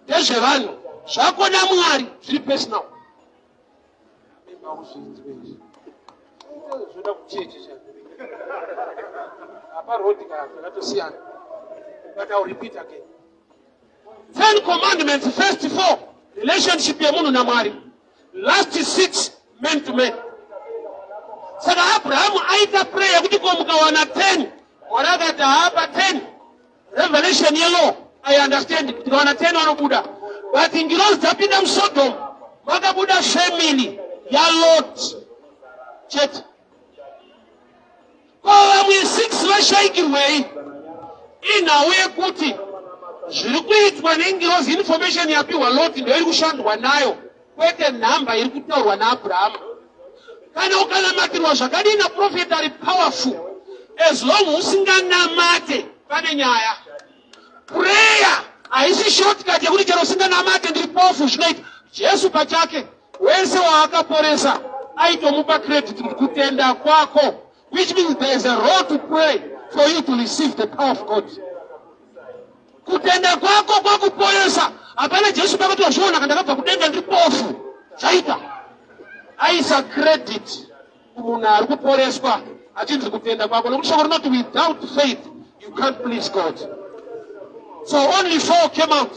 ndezvevanhu, zvako naMwari zviri personal. Zvoda kucheche apa road yakatosiyana, but I'll repeat again. 10 commandments, first 4 relationship yemunhu naMwari, last 6 men to men. Saka Abrahamu aita prayer kuti ko mukawana 10, Mwari akati hapa 10. Revelation yellow, I understand kuti kawana 10 vanobuda, but ngirozi dzapinda muSodom vakabuda family yaLot chete. Ko vamwe 6 vashaikirwei inhau yekuti zviri kuitwa nengirozi, information yapiwa Lot ndio iri kushandwa nayo, kwete nhamba iri kutaurwa naAbhurahama. Kana ukanamatirwa zvakadii naprofeti ari powerful, as long usinganamate pane nyaya. Prayer haisi shortcut yekuti chero usinganamate ndiri powerful zvinoita. Jesu pachake wese waakaporesa aitomupa credit kutenda kwako, which means there is a role to pray for you to receive the power of God. Kutenda kwako kwakuporesa, hapana Jesu pakati wazviona kana ndakabva kudenga ndiri powerful chaita. Aisa credit kumunhu ari kuporeswa achinzi kutenda kwako, nokuti shoko rinoti without faith you can't please God. So only 4 came out.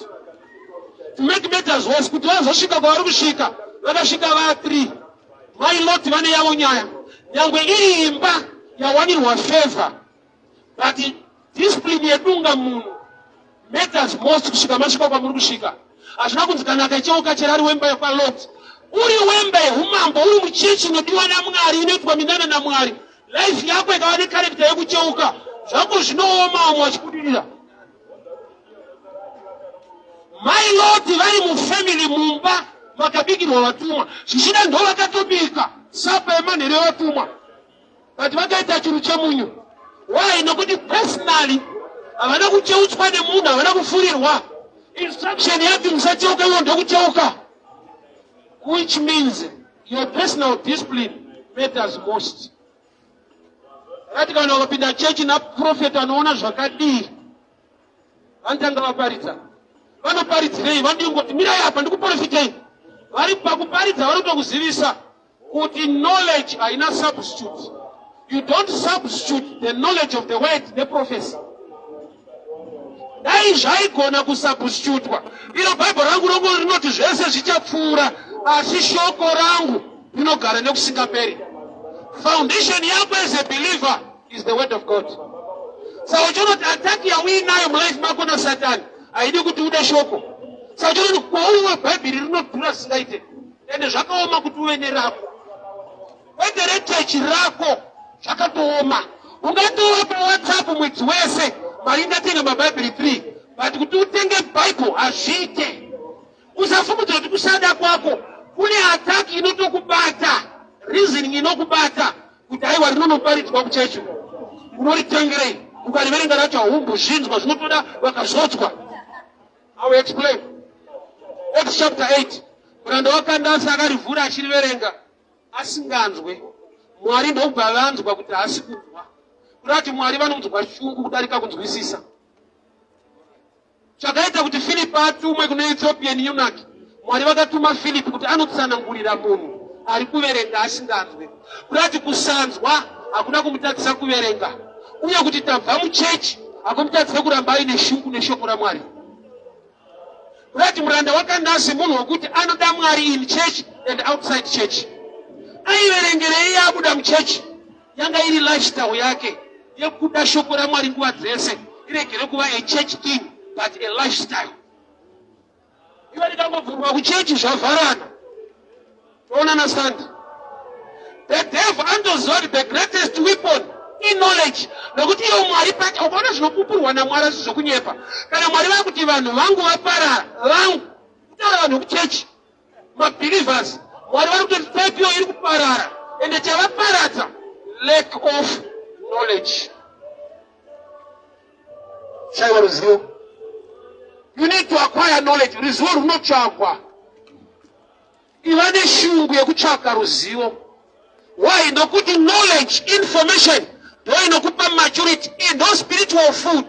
To make matters worse, kuti vazosvika kwavari kusvika vakasvika va3. Mai Lot vane yavo nyaya, nyangwe iri imba yawanirwa favor, but discipline yedunga munhu matters most kusvika masvika kwamuri kusvika. Hazvina kunzi kana akacheuka chero ari wemba yakwaLot, uri wemba yeumambo, uri muchechi inodiwa naMwari, inoitwa minana naMwari, life yako ikava nekarekta yekucheuka, zvako zvinooma vamwe vachibudirira. Mai Lot vari mufamily mumba vakabikirwa vatumwa, zvichida ndo vakatobika sapa yemanheru yevatumwa, but vakaita chiru chemunyu. Why? Nokuti personally havana kucheutswa nemunhu, havana kufurirwa. Instruction yati musacheuka, iwo ndokucheuka, which means your personal discipline matters most. Kati kana wakapinda chechi na prophet anoona zvakadii, vanotanga vaparidza. Vanoparidzirei? Vanongoti mirai apa ndikuprofitei. Vari pakuparidza vanotokuzivisa kuti knowledge haina substitute. You don't substitute the knowledge of the word, the prophecy. Dai zvaigona kusubstitutwa, iro Bible rangu rongo rinoti zvese zvichapfuura, asi shoko rangu rinogara nekusingaperi. Foundation yako as a believer is the word of God. Saka uchinoti attack yauinayo mulife mako naSatani haidi kuti ude shoko. Saka uchinoti kwauriwe Bhaibheri rinodhura singaite, ende zvakaoma kuti uve nerako. Kwete rechechi rako zvakatooma. Ungatova paWhatsApp mwedzi wese mari ndatenga maBhaibheri 3, but kuti utenge Bible hazviite. Usafungudzira kuti kusada kwako kune attack inotokubata, reasoning inokubata kuti aiwa rinonoparidzwa kuchechi unoritengerei, ukariverenga racho haumbozvinzwa, zvinotoda vakazodzwa. I will explain. Acts chapter 8. Muranda wakandasa akarivhura achiriverenga asinganzwe. Mwari ndobva vanzwa kuti haasi kunzwa. Kurati Mwari vanonzwa shungu kudarika kunzwisisa. Chakaita kuti Philip atumwe kuna Ethiopian eunuch, Mwari vakatuma Philip kuti anotsanangurira munhu ari kuverenga asinganzwe. Kurati kusanzwa hakuna kumutadzisa kuverenga, uye kuti tabva muchechi hakumutadzisa kuramba aine shungu neshoko raMwari. Kurati muranda wakandasi munhu wokuti anoda Mwari in church and outside church. Aiverengerei abuda muchechi, yanga iri lifestyle yake yekuda shoko raMwari nguva dzese, iregere kuva a church thing but a lifestyle. Ivo ndikangobvurwa kuchechi zvavharana. Understand? The devil understood the greatest weapon in knowledge. Nokuti iyo Mwari pati ukaona zvinopupurwa naMwari asi zvokunyepa. Kana Mwari vakuti vanhu vangu vaparara, vangu kutaura vanhu kuchechi, mabelievers, Mwari vari kuti type iyo iri kuparara, ende chavaparadza lack of knowledge. Shaiwa ruzivo. You need to acquire knowledge. Ruzivo runotsvakwa. Iva neshungu yekutsvaka ruzivo. Why? Nokuti knowledge, information, do inokupa maturity, no spiritual food.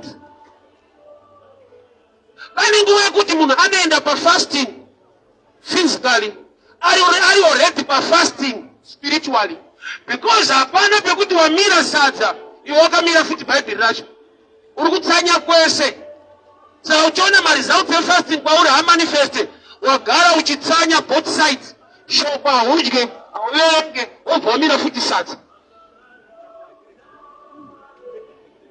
Kani nguwe kuti muna anaenda pa fasting physically, are you already pa fasting spiritually? Because hapana pekuti wamira sadza, iwokamira futi Bible racho. Urikutsanya kwese. Sa uchona ma result ya fasting kwa uri hamanifeste. Wagara uchitsanya both sides. Shopa udye, awenge, wamira futi sadza.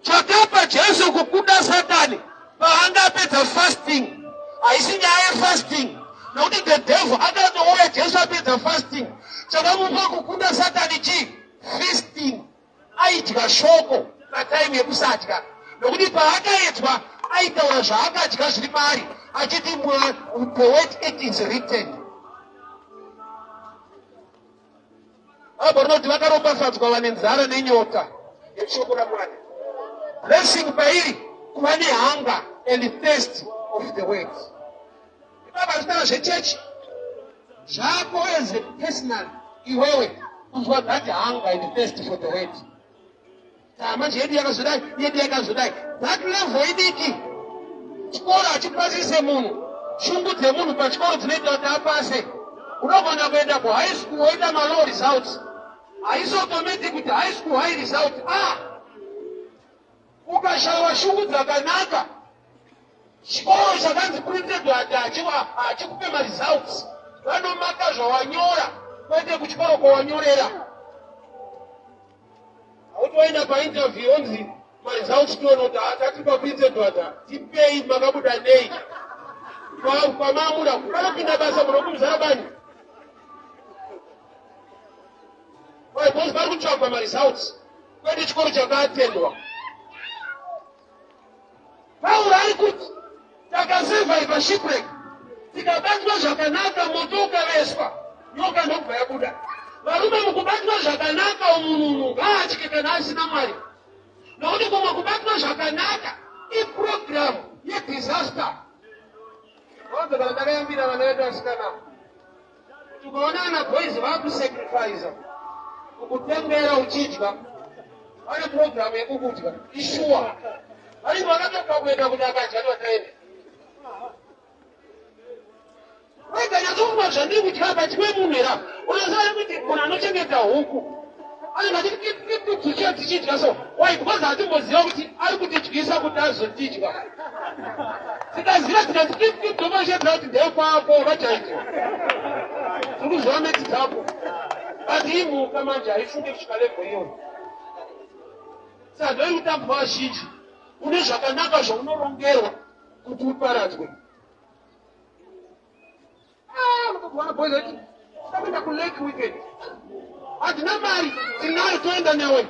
Chakapa Jesu kukuda Satani. Bahanga peta fasting. Aisinya aye fasting. Now the devil, I don't know where Jesus peta fasting. Chakamupa kukuda Satani chi. Feasting. Aichika shoko. Na time yekusachika. Nokuti paaka yetwa. Aita urashaka chika shrimari. Achiti mwa poet it is written. Aborno tiwakaropa fatu kwa wanenzara nenyota. Yechokura mwana. Blessing bairi. Kumani hunger and thirst of the word. Baba church. Shako as a personal. Iwewe. Kuzwa that hunger and thirst for the word. Tamanje yedi yakazudai. That level idiki. Chikora achipasi semunu. Shungu temunu pa chikora tineta tapase. Unogona kwenda kwa high school oida malo results. Aiso automatic with high school high result. Ukashawa shungu dzakanaka. Chikoro chakanzi printed achikupe ma results. Vanomaka zvawanyora. Kwete kuchikoro kwawanyorera. Autoenda pa interview onzi ma results tonota atati pa printed wata. Tipei makabuda nei. Kwa mamura kunopinda basa munokumzara bani. Why both vari kutsvagwa ma results. Kwete chikoro chakaatendwa. Paul arikuti takasurvive shipwreck. Tikabatwa zvakanaka moto ukaveswa. Nyoka ndobva yabuda. Varume mukubatwa zvakanaka umunhu ngaatye kana asina mari. Nokuti kumwe kubatwa zvakanaka iprogram yedisaster. Vanhu kana takayambira vana vedu vasikana. Tukaona ana boys vakusacrifice. Kukutengera uchidya. Vane program yekukudya. Ishuwa. Ari vakatoka kuenda kuti akadyanwa taende. Wakanyatsokuva zvandiri kudya pachimwe munhera. Unoziva kuti munhu anochengeta huku. Anenge tichiya tichidya so. Why? Because hatimboziva kuti ari kutidyisa kuti azotidya. Tikaziva tikati tomashetsa kuti ndekwapo vachaita. Tiri kuziva meti dzako. But imhuka manje haifunge kusvika level iyoyo. Saka ndori kutambwa vazhinji. Une zvakanaka zvaunorongerwa kuti uparadzwe. Mukagwana boys ati takuenda kulake weekend. Hatina mari, tinayo toenda newe.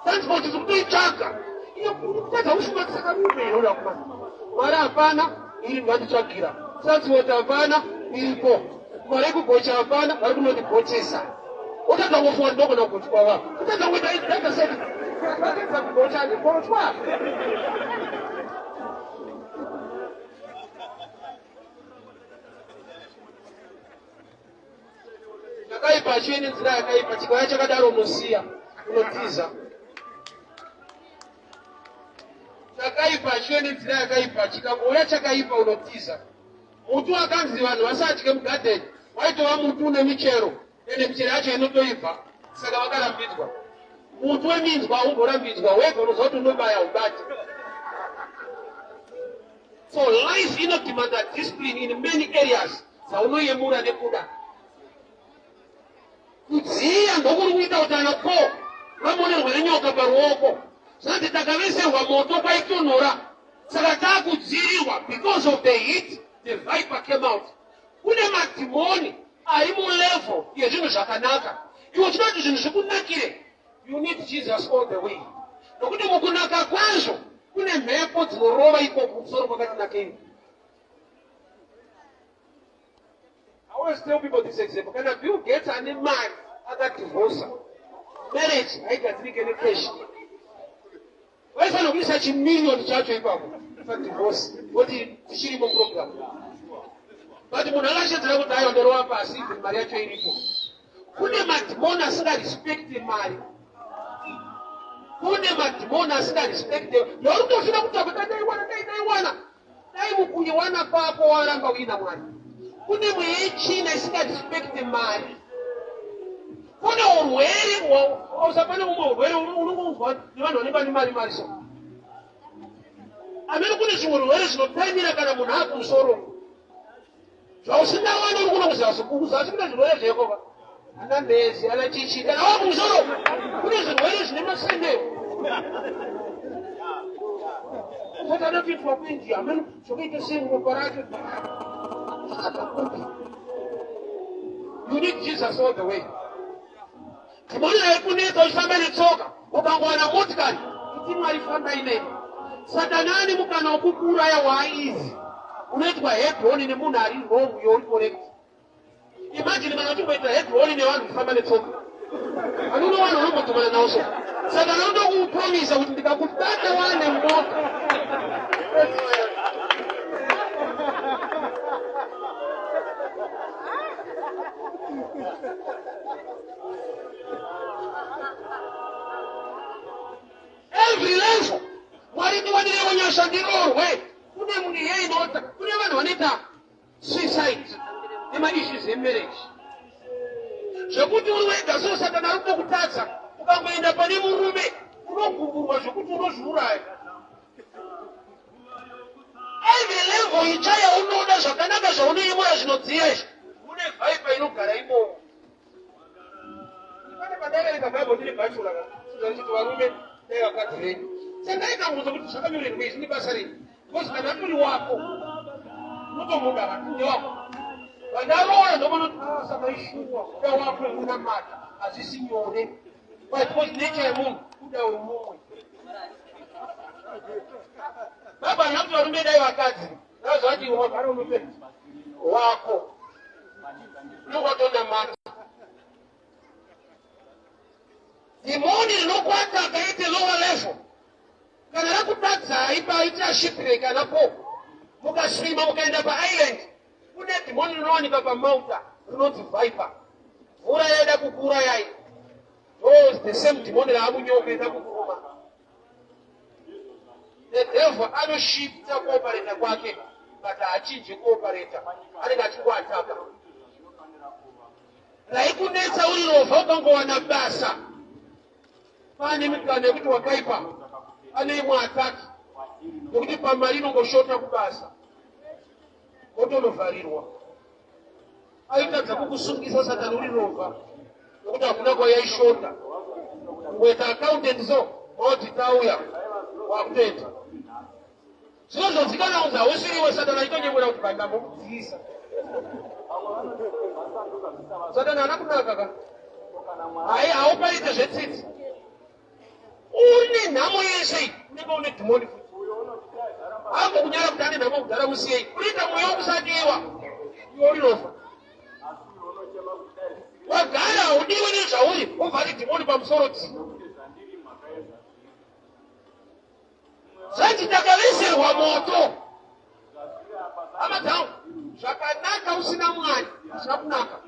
Transport tikutoitsvaga. Iyo kutadza kufunga kuti saka mumero uda kumana. Mari hapana, iri ngatitsvagira. Transport hapana, iripo. Mari yekugocha hapana, vari kunondigochesa. Utadza kungofunga ndogona kugochwa vavo. Utadza kuenda data set. Vakadza kugocha ndigochwa. Chakaipa chiwe nenzira yakaipa, chikauya chakadaro unosiya, unotiza. Chakaipa chiwe nenzira yakaipa, chikangouya chakaipa unotiza. Muti wakanzi vanhu vasatye mugadheni, waitova muti une michero, ende michero yacho inotoibva, saka vakarambidzwa. Muti weminzwa umborambidzwa, wega unoziva kuti unobaya ubati. So life inodemanda discipline in many areas, dzaunoyemura nekuda. Kudziya ndokuri kuita kuti anako vamonerwa nenyoka paruoko. Zvanzi takaveserwa moto kwaitonhora. Saka taakudzirirwa because of the heat, the viper came out. Kune madhimoni ari mulevel yezvinhu zvakanaka. Iwo chinoti zvinhu zvikunakire. You need Jesus all the way. Nokuti mukunaka kwazvo kune mhepo dzinorova iko kumusoro kwakatinakei. I always tell people this example. Kana Bill Gates ane mari akadivorce. Marriage haigadzirike necash. Vaifana kuisa chimiliyoni chacho ipapo padivorce. Kuti tichiri muprogram. But munhu akashedzera kuti hayo ndorova pasi mari yacho iripo. kune madhimoni asingarespecti mari, kune madhimoni asingarespecti yauri kutosvina kutamba daiwana dai mukuiwana papo waramba uina mwari. Kune mweya yechina isingarespecti mari. Kune urwere usapane umwe urwere unongonzwa nevanhu vanenge vane mari mari so amene kune zvimwe urwere zvinotaimira kana munhu akumusoro zvausindawana uri kuno kuzasi kune zvirwere zvekova ana mhezi ana chichi kana wakumusoro kune zvirwere zvine masendero satana kuitwa kuindia amene zvokuita sengopa racho you need Jesus all the way. Dhimoni raikunetsa uchifamba netsoka ukangowana motikari kuti mwari famba inei satanani mukana wekukuuraya waaizi unoitwa headroni nemunhu ari wrong youri correct. Imagine kana uchingoita headroni nevanhu kufamba netsoka ani unowana unombotomana nawo so satana unotokupromisa kuti ndikakubata wane mota every level mwari ndiwanire wanyashandirorwe kune munhu yeinota kune vanhu vanoita suicide nemaissues emarriage zvekuti uri wega so satana ari kutokutadza ukangoenda pane murume unogumburwa zvokuti unozviuraya. Every level ichaya unoda zvakanaka zvaunoimura zvinodziya izvi mune vhaipa inogara imomo. Pane padavereka bhaibheri ndiri bachura kuti varume dai vakadzi venyu sendaikanguza kuti zvakanyorerwa izvi nebasa renyu because kana muri wako unotomuda vatunde wako vandaroora ndomanoti samaishuwa kuda wako unamata hazvisi nyore because nature yemunhu kuda umumwe baba nakuti varume dai vakadzi nazvati wagara unope wako unokwatona mata dhimoni rinokwata akaite lower level kana rakutadzai paita shipwreck anapo mukasvima mukaenda paisland kune dhimoni rinowanika pamauta rinonzi viper mvura yaida kukura yai those the same dhimoni raamunyoka ida kukuruma. The devil anoshifta kuopareta kwake but haachinji kuopareta anenge achingoataka raikunetsa uri rovha ukangowana basa pane mikana yekuti wakaipa ane imwe ataki nokuti pamari inongoshota kubasa otonovharirwa aitadza kukusungisa satani uri rovha nokuti hakuna kwayaishota ngoita accountant so auditor auya wakutoenda zvinozonzikana kunzi hausiriwe satani aitonyemura kuti vandambokudziisa satani hana kunaka ka hai haupaite zvetsitsi une nhamo yeshe unenge une dhimoni futi hango kunyara kuti ane nhamo kudhara musiyei kuita mweya wokusadiwa iworirofa wagara haudiwe nezvauri wobva dhimoni pamusoro tsi zvanzi takaveserwa moto hama dzangu zvakanaka usina mwari hazvina kunaka.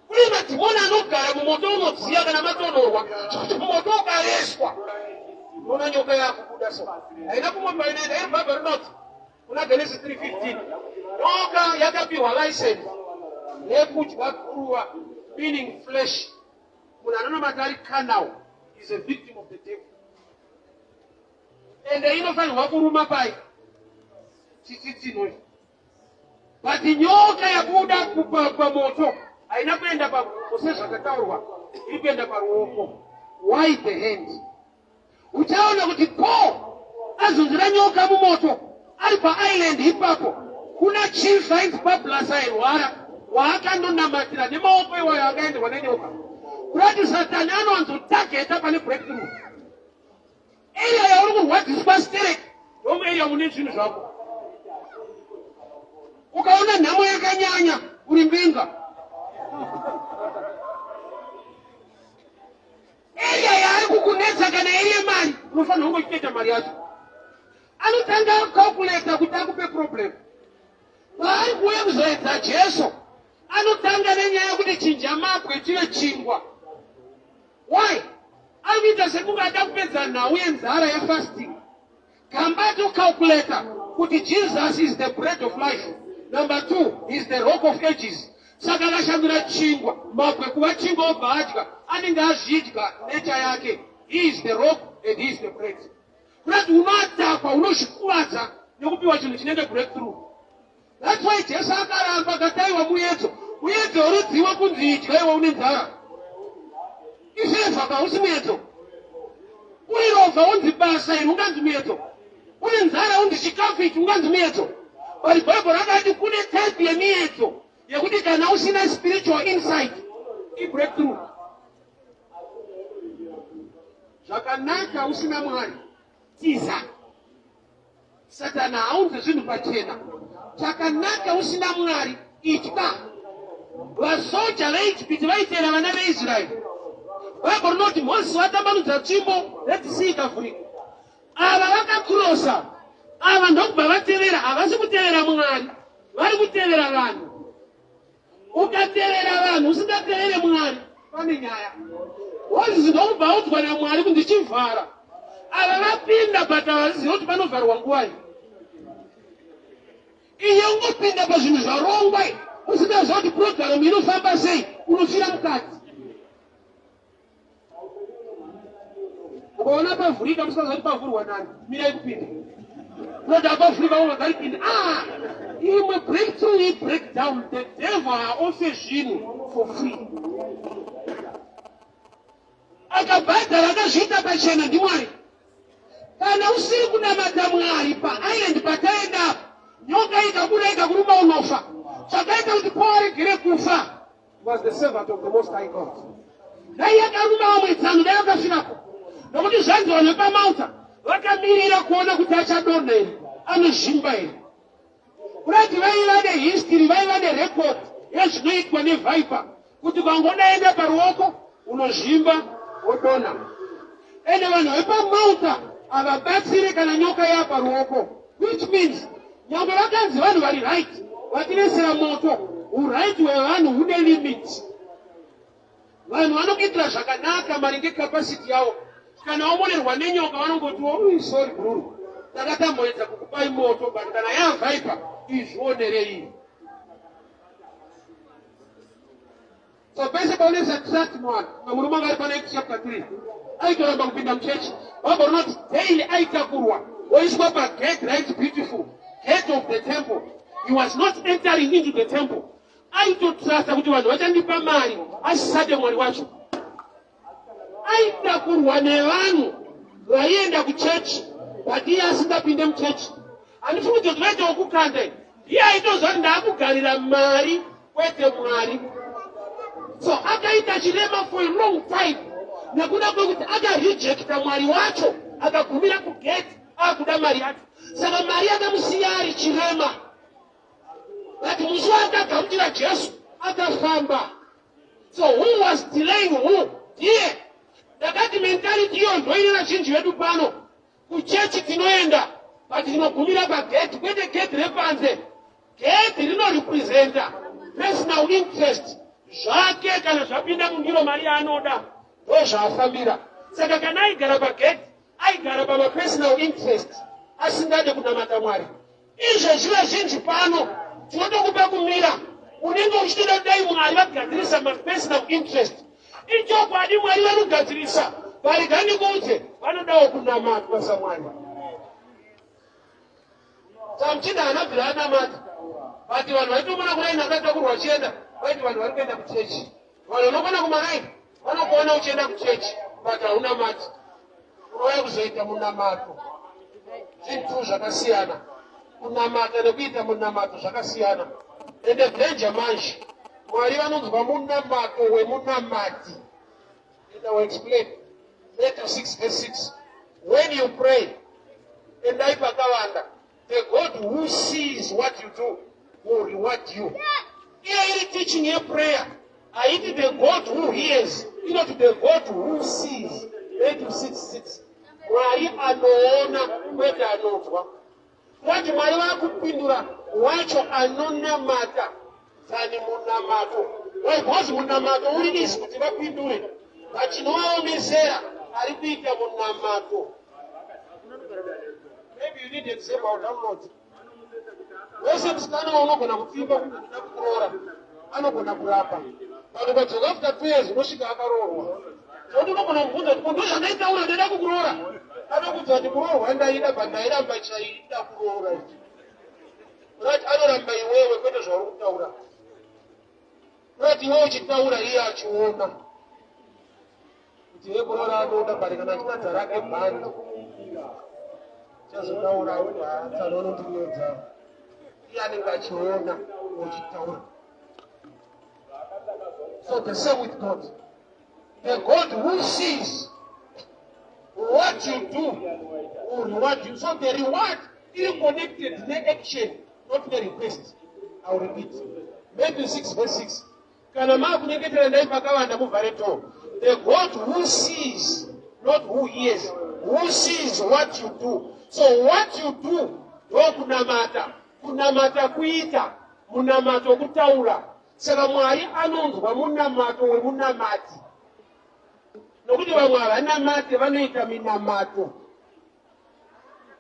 Kune madhimoni anogara mumoto unodziya kana matonorwa zvekuti moto ukareswa unoona nyoka yako kuda so haina kumomba inoenda iri bhabha rinoti kuna Genesis 3:15 nyoka yakapihwa license yekudya guruva meaning flesh. Munhu anonamata ari carnal is a victim of the devil ende inofanirwa kuruma pai chitsitsinoi but nyoka yakuda pamoto haina kuenda sezvakataurwa iri kuenda paruoko. Why the hand? Uchaona kuti Paul azunzira nyoka mumoto ari paisland ipapo kuna chief ainzi Publius airwara waakanonamatira nemaoko iwayo akaenderwa nenyoka kurati satani anowanzotageta pane breakthrough. Area yauri kurwadziswa stereki ndomwe area mune zvinhu zvako. Ukaona nhamo yakanyanya uri mbinga area yaari kukunetsa kana area mari unofanira kungochiteta mari yacho. Anotanga calculate kuti akupe problem paari kuuya kuzoedza Jesu anotanga nenyaya kuti chinja mapwe chive chingwa. Why? Arikuita sekunge adakupedza nhau yenzara yefasting. Kambato calculator kuti Jesus is the bread of life. Number 2, he is the rock of ages. Saka akashandura chingwa, mapwe kuva chingwa obva adya, anenge azvidya nature yake. He is the rock and he is the bread. Kuti unoatakwa, unozvikuwadza nekupiwa chinhu chinenge breakthrough. That's why Jesu akaramba akataiwa muyedzo. Muyedzo urudziwa kunzi idya iwe une nzara. Iseva pausi muyedzo. Uri rovha unzi basa iri unganzi muyedzo. Une nzara unzi chikafu ichi unganzi muyedzo. But Bible rakati kune type yemiyedzo yekuti kana usina spiritual insight breakthrough. Zvakanaka usina Mwari tiza. Satana haunzi zvinhu pachena. Chakanaka usina Mwari itya. Vasoja veIjipiti vaitera vana veIsraeri. Bible rinoti Mozisi vatambanudza tsvimbo Red ikavhurika. Ava vakakurosa. Ava ndokubva vatevera, havasi kutevera Mwari, vari kutevera vanhu. Ukatevera vanhu usingatevere Mwari pane nyaya. Mozisi ndokubva audzwa naMwari kuti chivhara. Ava vapinda but havazivi kuti panovharwa nguwai. Iye ungopinda pazvinhu zvarongwa usingaziva kuti purogiramu inofamba sei, unofira mukati. Ukaona pavhurika musingaziva kuti pavhurwa nani, mirai kupinda. Not above river over Galipin. He will break through, he break down. The devil offers you for free. Akabata rakazvita pachena ndiMwari. Kana usiri kunamata Mwari paisland pataenda nyoka ikabuda ikakuruma unofa. Chakaita kuti Paul aregere kufa. Was the servant of the Most High God. Dai yakaruma vamwe tsanu dai akafirako. Nokuti zvanzi vanhu vepamauta vakamirira kuona kuti achadonha here, anozvimba here. Kurati vaiva nehistory, vaiva nerecord yezvinoitwa nevhaipa kuti ukangodaenda paruoko unozvimba wodonha. Ende vanhu vepamauta havabatsiri kana nyoka yaparuoko, which means nyangwe vakanzi vanhu vari right vatiresera moto, uright hwevanhu hune limit. Vanhu vanokuitira zvakanaka maringe capacity yavo. Kana wamonerwa nenyoka vanongoti oh sorry bro, takatamboedza kukupai moto but kana yavhaipa izvionerei. So basically let's attract Mwari. Mamurume vari pana Acts chapter 3 aitoramba kupinda muchechi. Bible rinoti daily aitakurwa oiswa pagate right beautiful gate of the temple. He was not entering into the temple. Aitotrasta kuti vanhu vachandipa mari asisade Mwari wacho. Aitakurwa nevanhu vaienda kuchechi but iye asingapinde muchechi. Handifuni kuti vaite wokukanda. Iye aitoziva kuti ndaakugarira mari kwete Mwari. So akaita chirema for a long time nekuda kwekuti akarejecta Mwari wacho akagumira kugate akuda mari yacho. Saka mari akamusiya ari chirema. But musi waakagamuchira Jesu akafamba. So who was delaying who? Iye. Ndakati mentality iyo ndoinena chinji vedu pano. Kuchechi tinoenda but tinogumira pagate kwete gate repanze. Gate rinorepresenta personal interest. Zvake kana zvapinda mundiro mari anoda ndozvaafambira. Saka kana aigara pagate aigara pamapersonal interest asingade kunamata Mwari. Izvezvi vazhinji pano tinotokupa kumira unenge uchitoda kudai Mwari vagadzirisa mapersonal interest. Ichokwadi Mwari vanogadzirisa varigani kuti vanodawo kunamatwa saMwari. Samuchinda anabvira anamata but vanhu vaitomona kudai nakatakurwa achienda vaiti vanhu vari kuenda kuchechi. Vanhu vanokona kumaraini vanokuona uchienda kuchechi but hauna mati, unouya kuzoita munamato. Zvinhu zvakasiyana. Kunamata nekuita munamato zvakasiyana. Ende bhenja manje Mwari vanonzwa munamato wemunamati. And I will explain. Matthew 6 verse 6. When you pray, endai pakavanda, the God who sees what you do will reward you. Here is teaching a prayer. I eat the God who hears, not the God who sees. Matthew 6:6. Mwari anoona kwete anonzwa. Kuti Mwari vakupindura wacho anonamata. tani munamato. Because munamato uri isi kuti vapindure. Pachinovaomesera ari kuita munamato. Maybe you need example or download. Wese msikana unogona kupfimba kuda kuroora. Anogona kurapa. Vanhu vadzoka after 2 years unosvika akaroorwa. Zvokuti unogona kubvunza kuti munhu zvandaitaura ndaida kukuroora. Anokudza kuti kuroorwa ndaida but ndairamba chaida kuroora ichi. Kuti anoramba iwewe kwete zvauri kutaura. Kuti iwewe uchitaura iye achiona. Kuti iwe kuroora anoda bari kana achibata rake bhanda. Chazotaura kuti hatsanono ndinodza. Iye anenge achiona uchitaura. So the same with God. The God who sees what you do will reward you. So the reward is connected to the action, not the request. I will repeat. Matthew 6 verse 6. The God who sees, not who hears, who sees what you do. So what you do, kunamata. Kunamata kuita, munamato kutaura. Saka Mwari anonzwa munamato wemunamati. Nokuti vamwe vanamati vanoita minamato.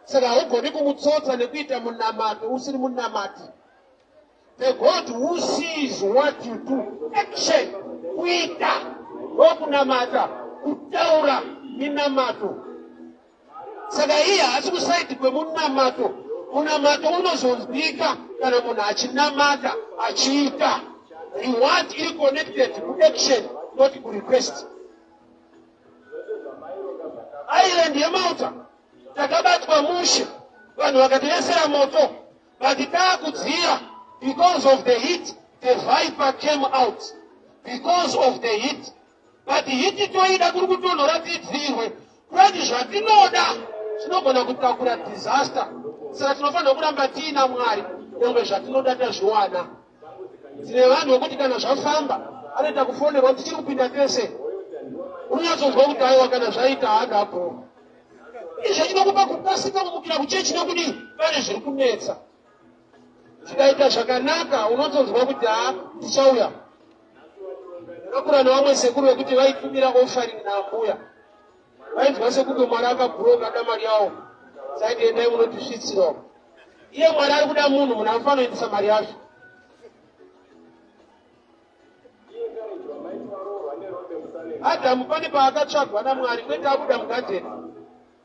Saka haugoni kumutsotsa nekuita munamato usiri munamati. The God who sees what you do, action, kuita, wokunamata, kutaura minamato. Saka iye hasi kusaiti kwemunamato. Munamato unozonzwika kana munhu achinamata achiita. Reward is connected to action, not to request. Island yeMalta takabatwa mushe vanhu vakatiyesera moto vatitakudziya. Because of the heat the viper came out. Because of the heat. But heat toida kuri kutonhora tidzirwe kuti zvatinoda zvinogona kutakura disaster. Saka tinofanira kuramba tiina Mwari nyangwe zvatinoda tazviwana. Tine vanhu vokuti kana zvafamba anoita kufonerwa kuti tichiri kupinda tese. Unyatsonzwa kuti aiwa kana zvaita haadapo. Izvi chinokupa kupasika kumukira kuchechi nekuti pane zviri kunetsa. Zvikaita zvakanaka unotonzwa kuti tichauya. Ndakura nevamwe sekuru vekuti vaitumira offering naambuya. Vainzwa sekunge Mwari akabhuroka damari yavo. Saiti endai munotisvitsira. Iye Mwari ari kuda munhu anofanira kuendesa mari yacho. Adamu pane paakatsvagwa naMwari kwete akuda mugadheni.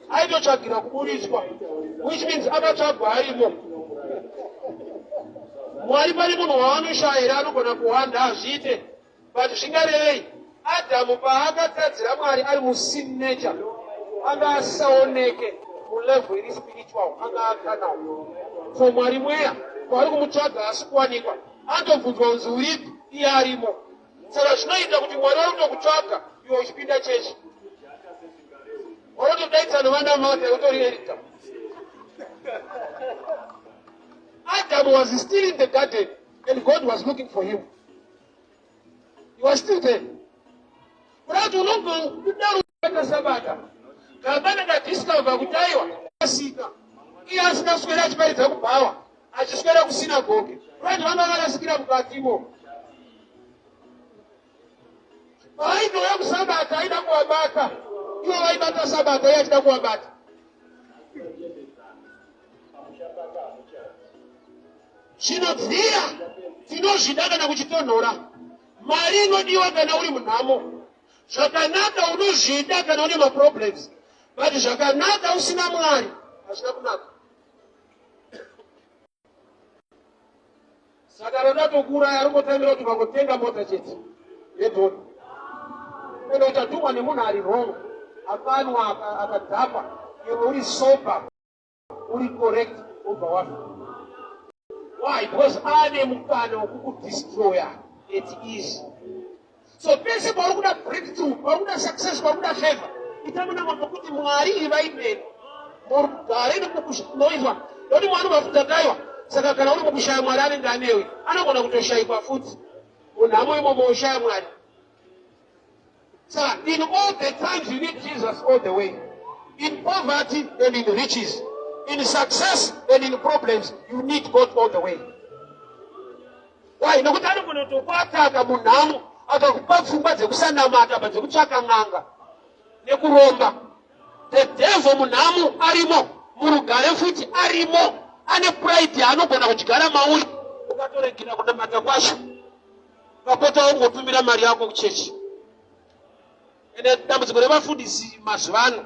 Aitotsvagira kuburiswa. Which means akatsvagwa arimo. Mwari pane munhu waanoshayira anogona kuhwanda azviite. But zvingarevei Adamu paakatadzira Mwari ari musin nature anga asaoneke mulevel iri spiritual anga akanawo. So Mwari mweya kwaari kumutsvaga asi kuwanikwa andobvunzwa kunzi uripi iye arimo. Saka zvinoita kuti Mwari vari kutokutsvaga iwe uchipinda chechi. Wanotodaidza nevanamata utorierita. Adam was still in the garden and God was looking for him. He was still there. But unongokudaro sabata. Kabana kadiscover kuti aiwa asika. Iye asikaswera achiparidza kubhawa. Achiswera kusinagoge. Vanhu vanokarasikira mukatimo. Vaitouya kusabata aida kuwabata. Ivo vaibata sabata iye achida kuwabata. Chinobvira tinozvida kana kuchitonhora. Mari inodiwa kana uri munhamo. Zvakanaka unozvida kana une maproblems. But zvakanaka usina Mwari hazvina kunaka. Saka rodatokura yarongotambira kuti vangotenga mota chete yedhoni. Ende uchatumwa nemunhu ari wrong. Akanwa akadhapa. Iwe uri sober. Uri correct. Ubva wafa. Why? Because ane mukana wokukudestroya. It is. So pese parukuda breakthrough, parukuda success, parukuda favor. Itamuna mapokuti Mwari ivaimeni. Mugare noizwa. Doni mwanu mafuta kaiwa. Saka kana uri mukushaya Mwari anenge anewe. Anogona kutoshayikwa futi. Munhamo imomo ushaya Mwari. So in all the times you need Jesus all the way. In poverty and in riches. In success and in problems, you need God all the way. Why? Nokuti anogona kutokuataka munhamu akakupa pfungwa dzekusanamata apa dzekutsvaka n'anga nekuromba. The devil munhamu arimo, murugare futi arimo, ane pride anogona kudyara mauri ukatoregera kunamata kwacho ukapota ungotumira mari yako kuchechi. Ende dambudziko revafundisi mazuvano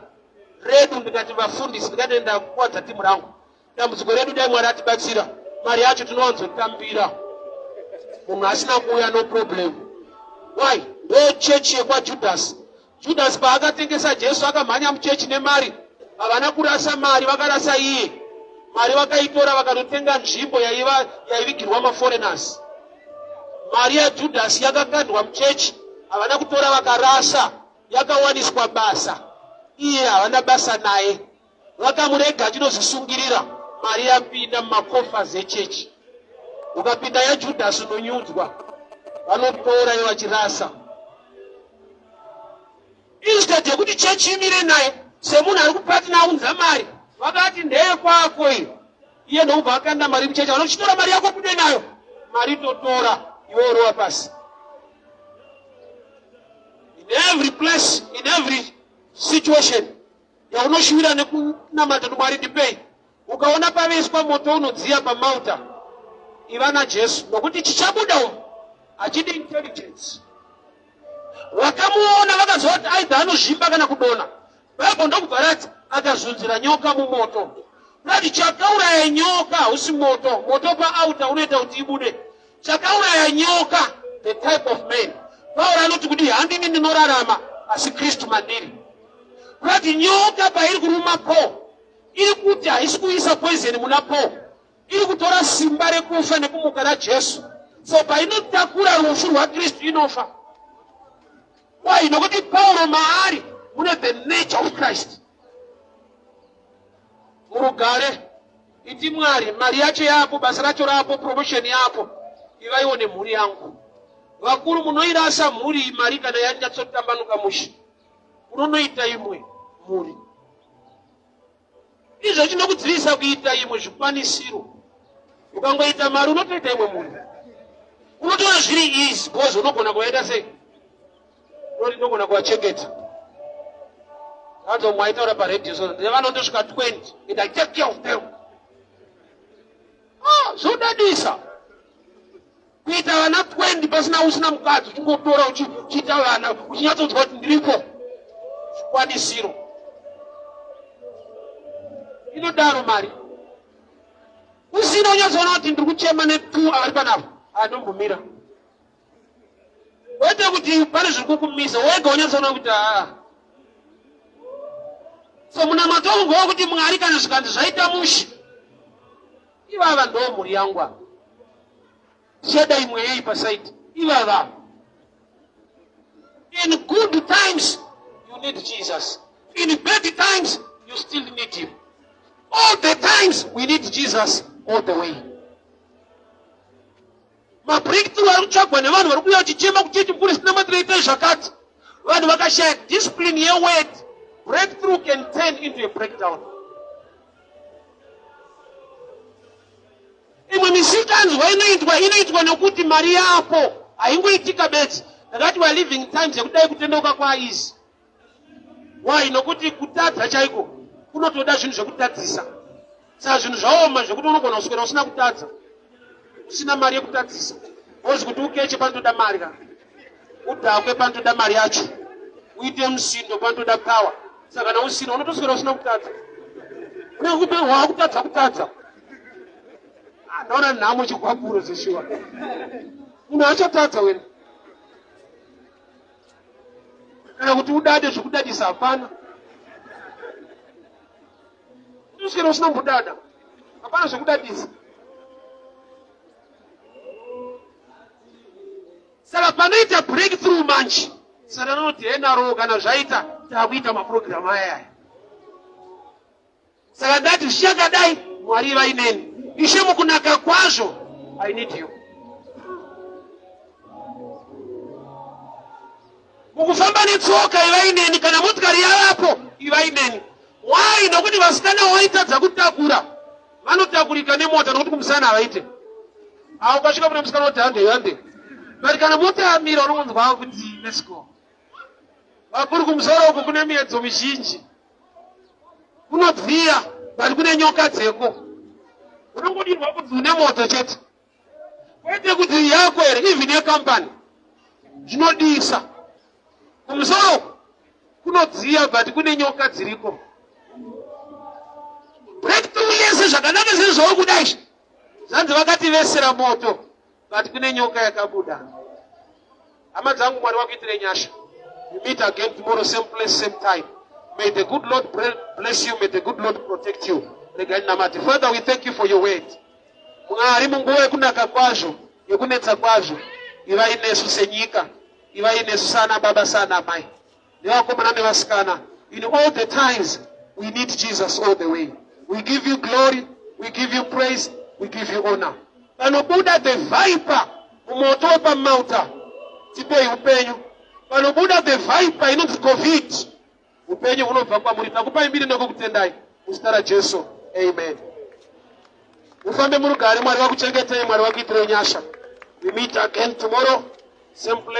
redu, ndikati vafundisi ndikatoenda kuwadza timu rangu, dambudziko redu dai Mwari atibatsira, mari yacho tinowanzotambira, munhu asina kuuya no problem. Why? Ndo chechi yekwaJudhasi. Judhasi paakatengesa Jesu akamhanya muchechi nemari, havana kurasa mari, vakarasa iye. Mari vakaitora vakanotenga nzvimbo yaivigirwa maforeigners. Mari yaJudhasi yakakandwa muchechi, havana kutora vakarasa, yakawaniswa basa. Iye havana basa naye, vakamurega achinozvisungirira, mari yapinda mumakofasi echechi. Ukapinda yaJudhasi unonyudzwa, vanotora iye vachirasa. Instead yekuti chechi imire naye semunhu ari kupatana aunza mari, vakati ndeye kwako iyo. Iye ndobva akanda mari muchechi, vanochitora mari yako kude nayo, mari totora iwe rowa pasi. In every place, in every situation yaunoshuvira nekunamata noMwari ndipei, ukaona paveiswa moto unodziya pamauta, ivana Jesu, nokuti chichabuda umu hachidi intelligence. Wakamuona vakazva kuti aidha anozvimba kana kudona. Bhaibheri ndokubva rati akazunzira nyoka mumoto. Rati chakauraya nyoka hausi moto, moto paauta unoita kuti ibude. Chakauraya nyoka, the type of man. Pauro anoti kuti handini ndinorarama asi Kristu mandiri. Rati nyoka pairi kuruma Paul, iri kuti haisi kuisa poison muna Paul, iri kutora simba rekufa nekumuka raJesu. So painotakura rufu rwaKristu inofa. Why? Nokuti Paulo maari mune the nature of Christ. Murugare iti Mwari, mari yacho yapo, basa racho rapo, promotion yapo, ivaione mhuri yangu. Vakuru munoirasa mhuri mari kana yanyatsotambanuka mushi, unonoita imwe mhuri. Izvo chinokudzivisa kuita imwe zvikwanisiro. Ukangoita mari unotoita imwe mhuri, unotoona zviri easy because unogona kuvaita sei, unogona kuvachengeta. Hanzo mwaitaura paredhiyo so nevanondosvika 20 and I take care of them. Zvodadisa kuita vana 20 pasina usina mukadzi, uchingotora uchiita vana uchinyatsodzwa kuti ndiripo. Zvikwanisiro inodaro mari. Usina unyatsoona kuti ndiri kuchema ne2 ari panapo, anombomira. Wete kuti pane zviri kukumisa, wega unyatsoona kuti so munamato wangu kuti Mwari kana zvikanzi zvaita mushi, ivava ndo mhuri yangu apa. Sheda imwe yei pasaiti, ivava. In good times you need Jesus, in bad times you still need him. All the times we need Jesus all the way. Mabreakthrough ari kutsvagwa nevanhu vari kuuya vachichema kuchechi mukuru sina matirete zvakati, vanhu vakashaya discipline yeword, breakthrough can turn into a breakdown. Imwe misikanzwa inoitwa nokuti mari yapo haingoitika beti. Ndakati we are living in times yekudai kutendeuka kwaizi. Why? Nokuti kutadza chaiko kunotoda zvinhu zvekutadzisa. Saka zvinhu zvaoma zvekuti unogona kuswera usina kutadza, usina mari yekutadzisa. Wozi kuti ukeche panotoda mari kana udhakwe panotoda mari yacho, uite musindo panotoda power. Saka kana usina unotoswera usina kutadza. Unekupe wakutadza. Ndaona nhamo chikwapuro zeshiwa. Munhu achatadza wena. Kana kuti udade zvekudadisa hapana. Unotoswera usina mbudada. Hapana zvekudadisa. Saka panoita breakthrough manje, saka noti enaro kana zvaita takuita maprogramu aya. Saka ndati zvichakadai Mwari vaineni, Ishe mukunaka kwazvo, I need you. Mukufamba netsoka ivaineni, kana motikari yavapo ivaineni. Why? Nokuti vasikana waitadza kutakura vanotakurika nemota nokuti kumusana havaite. ukasvika kuna musikana kuti hande but kana mutamira unongonzwa kuti let's go. Kuri kumusoro uku kune miedzo mizhinji kunodziya but kune nyoka dzeko. Unongodirwa kuti une moto chete kwete kuti yako here even yecompany zvinodisa. Kumusoro kunodziya but kune nyoka dziriko. Breakthrough yese zvakanaka zvinhu zvauri kudai zvanzi vakativesera moto but kune nyoka yakabuda. Hama dzangu, Mwari wakuitire nyasha. We meet again tomorrow, same place, same time. May the good Lord bless you. May the good Lord protect you. Father, we thank you for your word. Mwari Mungu wewe kunaka kwazvo, yekunetsa kwazvo. Iva inesu senyika, iva inesu sana baba sana mai. Nevakomana nevasikana. In all the times, we need Jesus all the way. We give you glory, we give you praise, we give you honor. Panobuda the viper, umoto pa mauta, tipei upenyu. Panobuda the viper inonzi COVID, upenyu unobva kwamuri. Takupa imbiri ndokukutendai muzita Jesu. Amen. Ufambe murugare, Mwari wakuchengetei, Mwari wakuitire nyasha. We meet again tomorrow, same place.